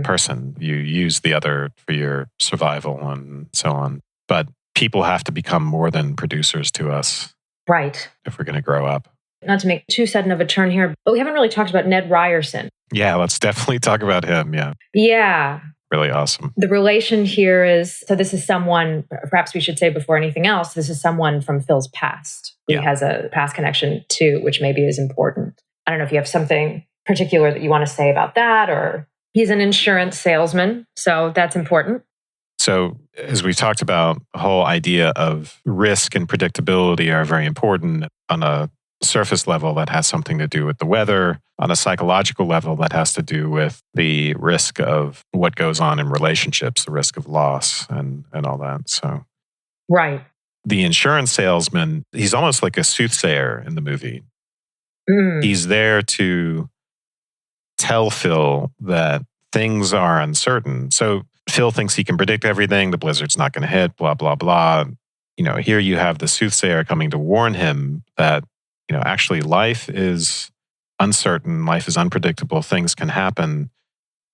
person. You use the other for your survival and so on. But people have to become more than producers to us. Right. If we're going to grow up. Not to make too sudden of a turn here, but we haven't really talked about Ned Ryerson. Yeah, let's definitely talk about him. Yeah. Yeah. Really awesome. The relation here is, so this is someone, perhaps we should say before anything else, this is someone from Phil's past. He has a past connection too, which maybe is important. I don't know if you have something particular that you want to say about that, or he's an insurance salesman, so that's important. So as we talked about, the whole idea of risk and predictability are very important. On a surface level, that has something to do with the weather. On a psychological level, that has to do with the risk of what goes on in relationships, the risk of loss and all that. So, right. The insurance salesman, he's almost like a soothsayer in the movie. He's there to tell Phil that things are uncertain. So Phil thinks he can predict everything. The blizzard's not going to hit, blah, blah, blah. Here you have the soothsayer coming to warn him that, actually life is uncertain. Life is unpredictable. Things can happen.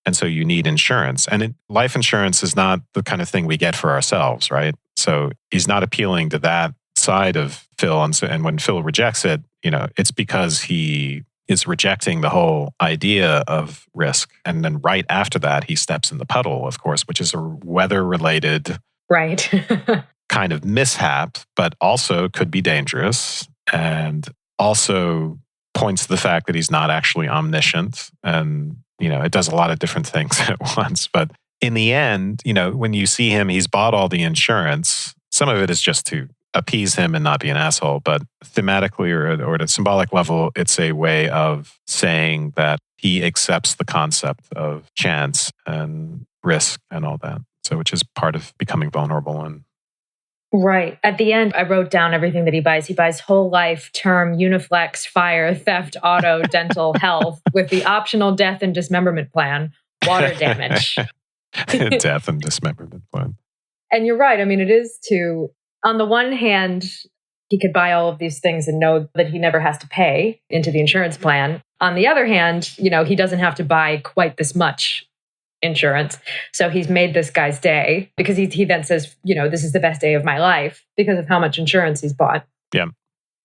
And so you need insurance. And life insurance is not the kind of thing we get for ourselves, right? So he's not appealing to that side of Phil. And when Phil rejects it, it's because he is rejecting the whole idea of risk. And then right after that, he steps in the puddle, of course, which is a weather-related right. kind of mishap, but also could be dangerous. And also points to the fact that he's not actually omniscient. And, it does a lot of different things at once. But in the end, when you see him, he's bought all the insurance. Some of it is just to appease him and not be an asshole. But thematically or at a symbolic level, it's a way of saying that he accepts the concept of chance and risk and all that. So, which is part of becoming vulnerable. And right. At the end, I wrote down everything that he buys. He buys whole life, term, Uniflex, fire, theft, auto, dental, health, with the optional death and dismemberment plan, water damage. Death and dismemberment plan. And you're right. I mean, it is on the one hand, he could buy all of these things and know that he never has to pay into the insurance plan. On the other hand, he doesn't have to buy quite this much insurance. So he's made this guy's day because he then says, this is the best day of my life because of how much insurance he's bought. Yeah.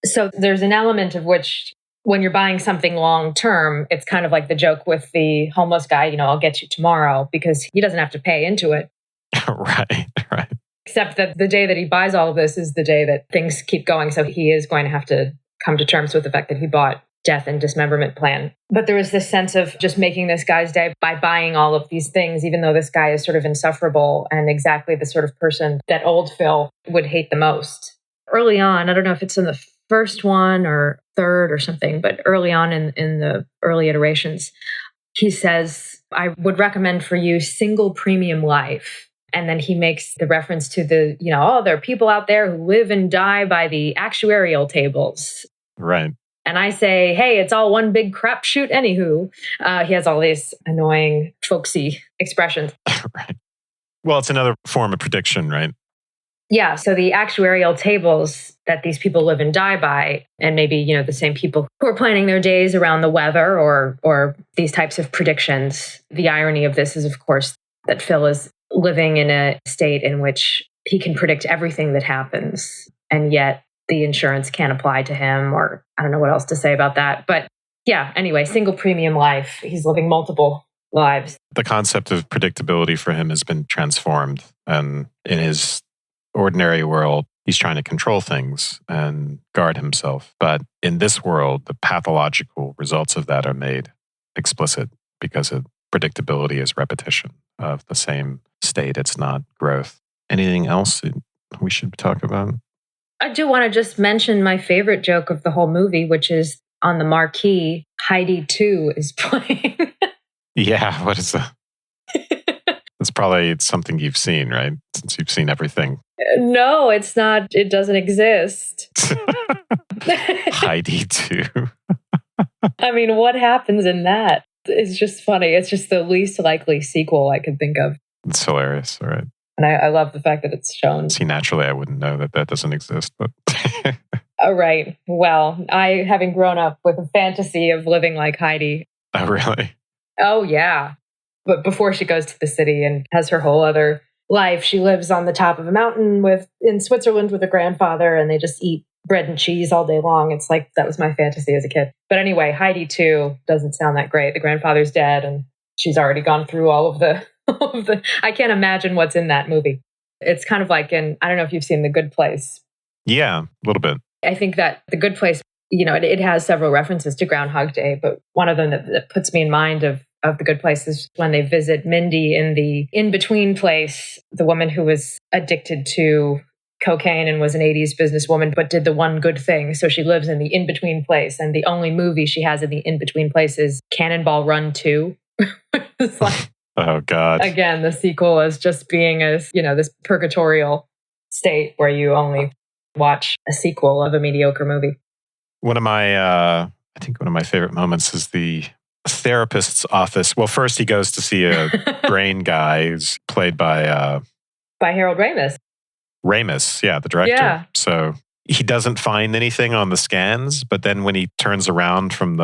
So there's an element of which when you're buying something long term, it's kind of like the joke with the homeless guy, I'll get you tomorrow because he doesn't have to pay into it. Right. Except that the day that he buys all of this is the day that things keep going. So he is going to have to come to terms with the fact that he bought death and dismemberment plan. But there was this sense of just making this guy's day by buying all of these things, even though this guy is sort of insufferable and exactly the sort of person that old Phil would hate the most. Early on, I don't know if it's in the first one or third or something, but early on in the early iterations, he says, I would recommend for you single premium life. And then he makes the reference to there are people out there who live and die by the actuarial tables. Right. And I say, hey, it's all one big crapshoot anywho. He has all these annoying, folksy expressions. Right. Well, it's another form of prediction, right? Yeah. So the actuarial tables that these people live and die by, and maybe, the same people who are planning their days around the weather or these types of predictions. The irony of this is, of course, that Phil is living in a state in which he can predict everything that happens. And yet the insurance can't apply to him, or I don't know what else to say about that. But yeah, anyway, single premium life. He's living multiple lives. The concept of predictability for him has been transformed. And in his ordinary world, he's trying to control things and guard himself. But in this world, the pathological results of that are made explicit because predictability is repetition of the same state. It's not growth. Anything else that we should talk about? I do want to just mention my favorite joke of the whole movie, which is on the marquee, Heidi 2 is playing. Yeah, what is that? It's probably something you've seen, right? Since you've seen everything. No, it's not. It doesn't exist. Heidi 2. I mean, what happens in that? It's just funny. It's just the least likely sequel I could think of. It's hilarious, all right. And I love the fact that it's shown. See, naturally, I wouldn't know that doesn't exist, but... Oh, right. Well, having grown up with a fantasy of living like Heidi. Oh, really? Oh, yeah. But before she goes to the city and has her whole other life, she lives on the top of a mountain in Switzerland with her grandfather, and they just eat bread and cheese all day long. It's like, that was my fantasy as a kid. But anyway, Heidi 2 doesn't sound that great. The grandfather's dead, and she's already gone through all of the... I can't imagine what's in that movie. It's kind of like I don't know if you've seen The Good Place. Yeah, a little bit. I think that The Good Place, it has several references to Groundhog Day, but one of them that puts me in mind of The Good Place is when they visit Mindy in the in-between place, the woman who was addicted to cocaine and was an 80s businesswoman, but did the one good thing. So she lives in the in-between place. And the only movie she has in the in-between place is Cannonball Run 2. It's like, oh, God. Again, the sequel is just being this purgatorial state where you only watch a sequel of a mediocre movie. I think one of my favorite moments is the therapist's office. Well, first he goes to see a brain guy who's played by Harold Ramis. Ramis, yeah, the director. Yeah. So he doesn't find anything on the scans, but then when he turns around from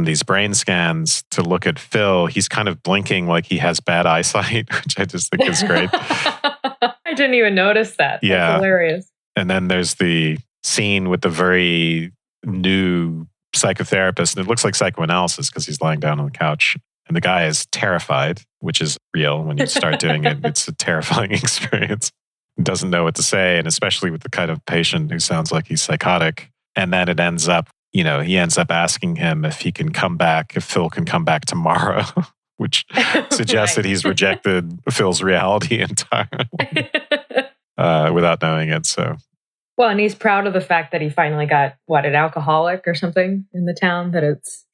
these brain scans to look at Phil, he's kind of blinking like he has bad eyesight, which I just think is great. I didn't even notice that. Yeah. That's hilarious. And then there's the scene with the very new psychotherapist, and it looks like psychoanalysis because he's lying down on the couch. And the guy is terrified, which is real when you start doing it. It's a terrifying experience. Doesn't know what to say, and especially with the kind of patient who sounds like he's psychotic. And then it ends up, he ends up asking him if Phil can come back tomorrow, which suggests that he's rejected Phil's reality entirely without knowing it. So, well, and he's proud of the fact that he finally got an alcoholic or something in the town.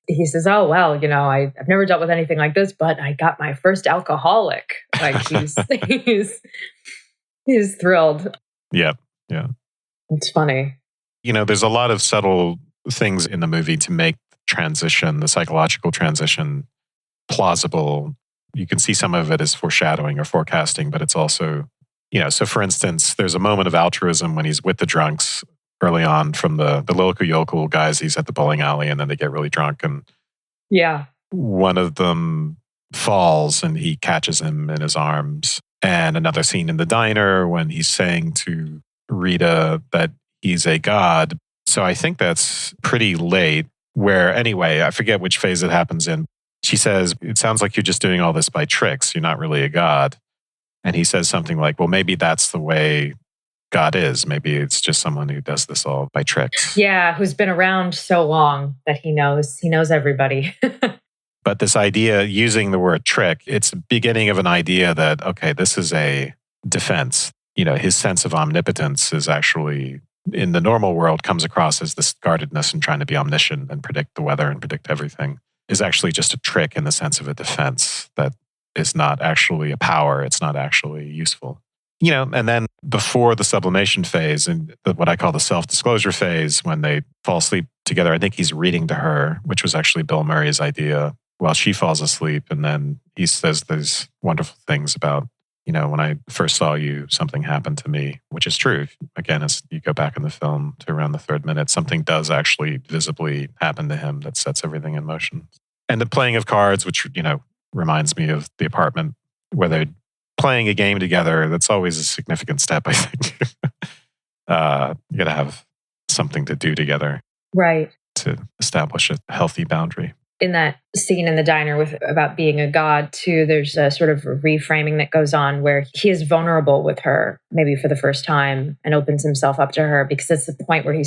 He says, "Oh well, I've never dealt with anything like this, but I got my first alcoholic." Like he's thrilled. Yeah. It's funny. There's a lot of subtle things in the movie to make the psychological transition, plausible. You can see some of it as foreshadowing or forecasting, but it's also, so for instance, there's a moment of altruism when he's with the drunks early on from the local yokel guys. He's at the bowling alley and then they get really drunk and one of them falls and he catches him in his arms. And another scene in the diner when he's saying to Rita that he's a god. So I think that's pretty late where, anyway, I forget which phase it happens in. She says, "It sounds like you're just doing all this by tricks. You're not really a god." And he says something like, "Well, maybe that's the way God is. Maybe it's just someone who does this all by tricks." Yeah, who's been around so long that he knows everybody. But this idea, using the word trick, it's the beginning of an idea that, okay, this is a defense. His sense of omnipotence is actually, in the normal world, comes across as this guardedness and trying to be omniscient and predict the weather and predict everything, is actually just a trick in the sense of a defense that is not actually a power. It's not actually useful. And then before the sublimation phase and what I call the self-disclosure phase, when they fall asleep together, I think he's reading to her, which was actually Bill Murray's idea, while she falls asleep. And then he says these wonderful things about, when I first saw you, something happened to me, which is true. Again, as you go back in the film to around the third minute, something does actually visibly happen to him that sets everything in motion. And the playing of cards, which, reminds me of The Apartment, where they're playing a game together. That's always a significant step, I think. You got to have something to do together. Right. To establish a healthy boundary. In that scene in the diner about being a god too, there's a sort of reframing that goes on where he is vulnerable with her, maybe for the first time, and opens himself up to her, because it's the point where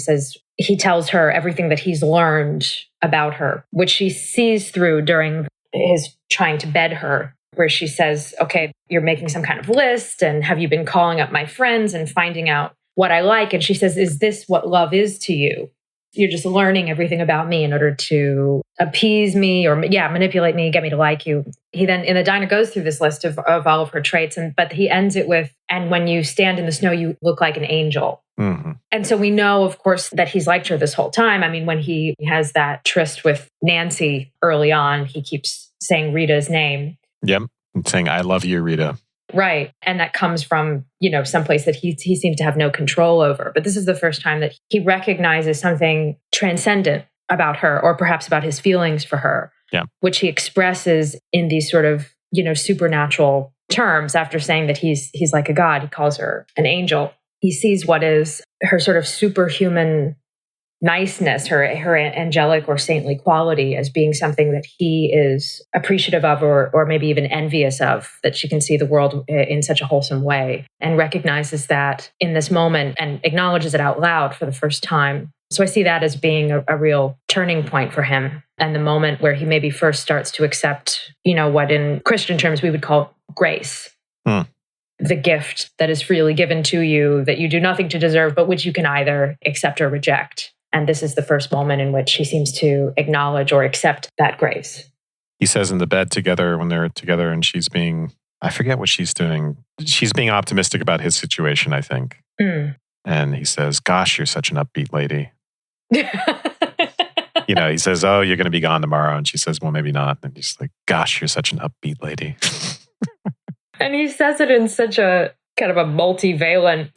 he tells her everything that he's learned about her, which she sees through during his trying to bed her, where she says, "Okay, you're making some kind of list, and have you been calling up my friends and finding out what I like?" And she says, "Is this what love is to you? You're just learning everything about me in order to appease me or manipulate me, get me to like you." He then in the diner goes through this list of all of her traits, but he ends it with, "And when you stand in the snow, you look like an angel." Mm-hmm. And so we know, of course, that he's liked her this whole time. I mean, when he has that tryst with Nancy early on, he keeps saying Rita's name. Yep. And saying, "I love you, Rita." Right. And that comes from, someplace that he seems to have no control over. But this is the first time that he recognizes something transcendent about her, or perhaps about his feelings for her, which he expresses in these sort of, supernatural terms. After saying that he's like a god, he calls her an angel. He sees what is her sort of superhuman niceness, her angelic or saintly quality, as being something that he is appreciative of, or maybe even envious of, that she can see the world in such a wholesome way, and recognizes that in this moment and acknowledges it out loud for the first time. So I see that as being a real turning point for him, and the moment where he maybe first starts to accept, what in Christian terms we would call grace. The gift that is freely given to you, that you do nothing to deserve, but which you can either accept or reject. And this is the first moment in which he seems to acknowledge or accept that grace. He says in the bed together, when they're together, and I forget what she's doing. She's being optimistic about his situation, I think. And he says, "Gosh, you're such an upbeat lady." He says, "Oh, you're going to be gone tomorrow." And she says, "Well, maybe not." And he's like, "Gosh, you're such an upbeat lady." And he says it in such a kind of a multivalent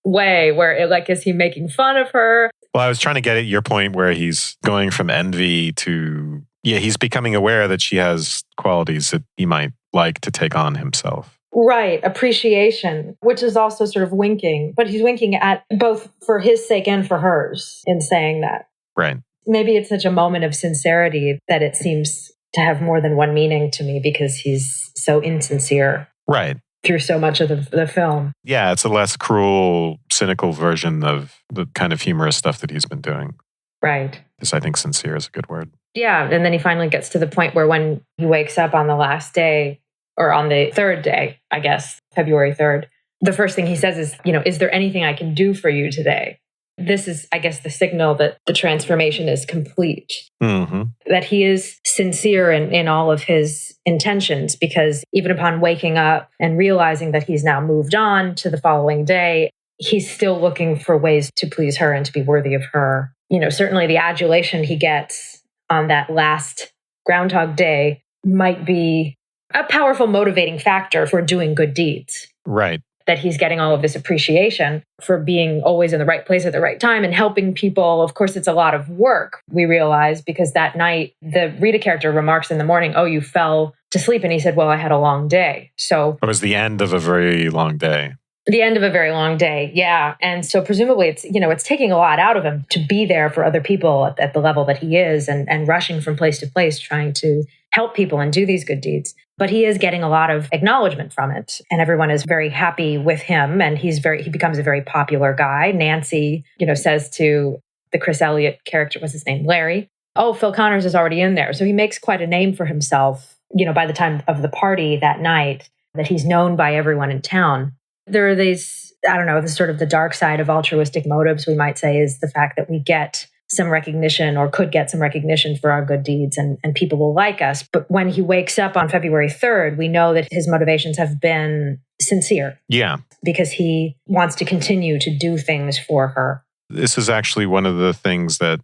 way where is he making fun of her? Well, I was trying to get at your point where he's going from envy to, he's becoming aware that she has qualities that he might like to take on himself. Right. Appreciation, which is also sort of winking, but he's winking at both for his sake and for hers in saying that. Right. Maybe it's such a moment of sincerity that it seems to have more than one meaning to me because he's so insincere. Right. Through so much of the film. Yeah, it's a less cruel, cynical version of the kind of humorous stuff that he's been doing. Right. Because I think sincere is a good word. Yeah, and then he finally gets to the point where when he wakes up on the last day, or on the third day, I guess, February 3rd, the first thing he says is, is there anything I can do for you today? This is, I guess, the signal that the transformation is complete. Mm-hmm. That he is sincere in all of his intentions, because even upon waking up and realizing that he's now moved on to the following day, he's still looking for ways to please her and to be worthy of her. Certainly the adulation he gets on that last Groundhog Day might be a powerful motivating factor for doing good deeds. Right. That he's getting all of this appreciation for being always in the right place at the right time and helping people. Of course, it's a lot of work, we realize, because that night, the Rita character remarks in the morning, "Oh, you fell to sleep." And he said, "Well, I had a long day." So it was the end of a very long day. The end of a very long day, yeah. And so presumably it's taking a lot out of him to be there for other people at the level that he is and rushing from place to place, trying to help people and do these good deeds. But he is getting a lot of acknowledgement from it. And everyone is very happy with him. And he becomes a very popular guy. Nancy, says to the Chris Elliott character, what's his name? Larry. "Oh, Phil Connors is already in there." So he makes quite a name for himself, by the time of the party that night, that he's known by everyone in town. There are these, this sort of the dark side of altruistic motives, we might say, is the fact that we get some recognition or could get some recognition for our good deeds and people will like us. But when he wakes up on February 3rd, we know that his motivations have been sincere. Yeah. Because he wants to continue to do things for her. This is actually one of the things that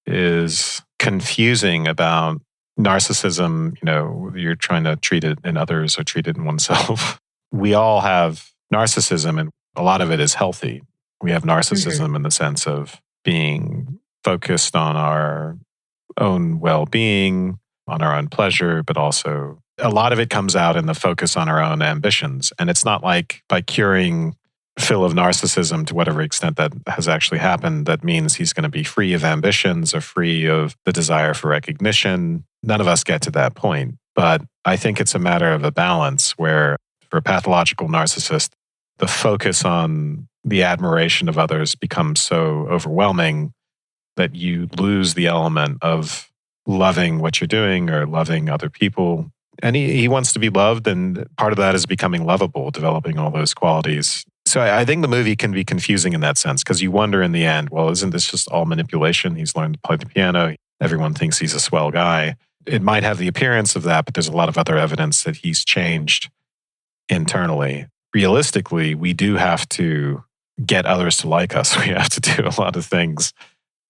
is confusing about narcissism. You're trying to treat it in others or treat it in oneself. We all have narcissism, and a lot of it is healthy. We have narcissism in the sense of being focused on our own well-being, on our own pleasure, but also a lot of it comes out in the focus on our own ambitions. And it's not like by curing Phil of narcissism to whatever extent that has actually happened, that means he's going to be free of ambitions or free of the desire for recognition. None of us get to that point. But I think it's a matter of a balance where for a pathological narcissist, the focus on the admiration of others becomes so overwhelming that you lose the element of loving what you're doing or loving other people. And he wants to be loved, and part of that is becoming lovable, developing all those qualities. So I think the movie can be confusing in that sense, because you wonder in the end, well, isn't this just all manipulation? He's learned to play the piano. Everyone thinks he's a swell guy. It might have the appearance of that, but there's a lot of other evidence that he's changed internally. Realistically, we do have to get others to like us. We have to do a lot of things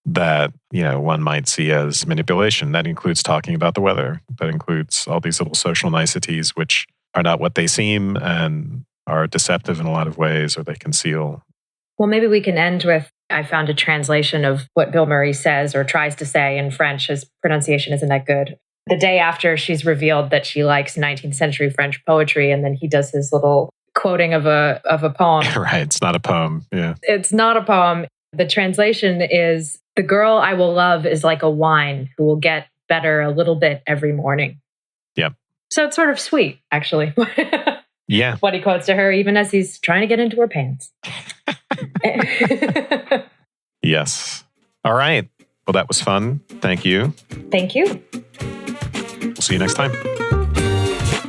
that, one might see as manipulation. That includes talking about the weather. That includes all these little social niceties, which are not what they seem and are deceptive in a lot of ways, or they conceal. Well, maybe we can end with, I found a translation of what Bill Murray says or tries to say in French. His pronunciation isn't that good. The day after she's revealed that she likes 19th century French poetry, and then he does his little quoting of a poem. Right, it's not a poem. Yeah. It's not a poem. The translation is, "The girl I will love is like a wine who will get better a little bit every morning." Yep. So it's sort of sweet, actually. Yeah. What he quotes to her, even as he's trying to get into her pants. Yes. All right. Well, that was fun. Thank you. Thank you. We'll see you next time.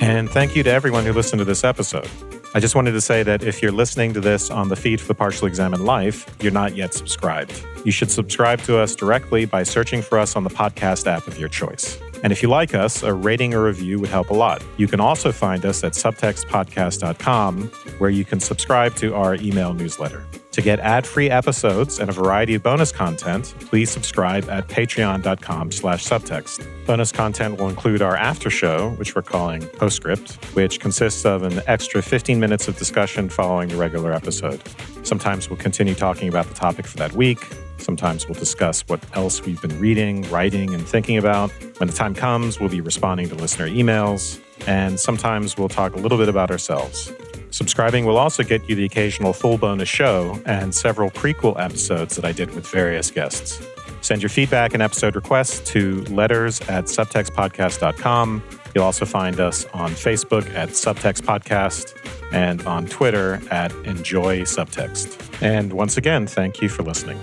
And thank you to everyone who listened to this episode. I just wanted to say that if you're listening to this on the feed for Partially Examined Life, you're not yet subscribed. You should subscribe to us directly by searching for us on the podcast app of your choice. And if you like us, a rating or review would help a lot. You can also find us at subtextpodcast.com, where you can subscribe to our email newsletter. To get ad-free episodes and a variety of bonus content, please subscribe at patreon.com/subtext. Bonus content will include our after show, which we're calling Postscript, which consists of an extra 15 minutes of discussion following the regular episode. Sometimes we'll continue talking about the topic for that week. Sometimes we'll discuss what else we've been reading, writing, and thinking about. When the time comes, we'll be responding to listener emails. And sometimes we'll talk a little bit about ourselves. Subscribing will also get you the occasional full bonus show and several prequel episodes that I did with various guests. Send your feedback and episode requests to letters@subtextpodcast.com. You'll also find us on Facebook at Subtext Podcast and on Twitter at Enjoy Subtext. And once again, thank you for listening.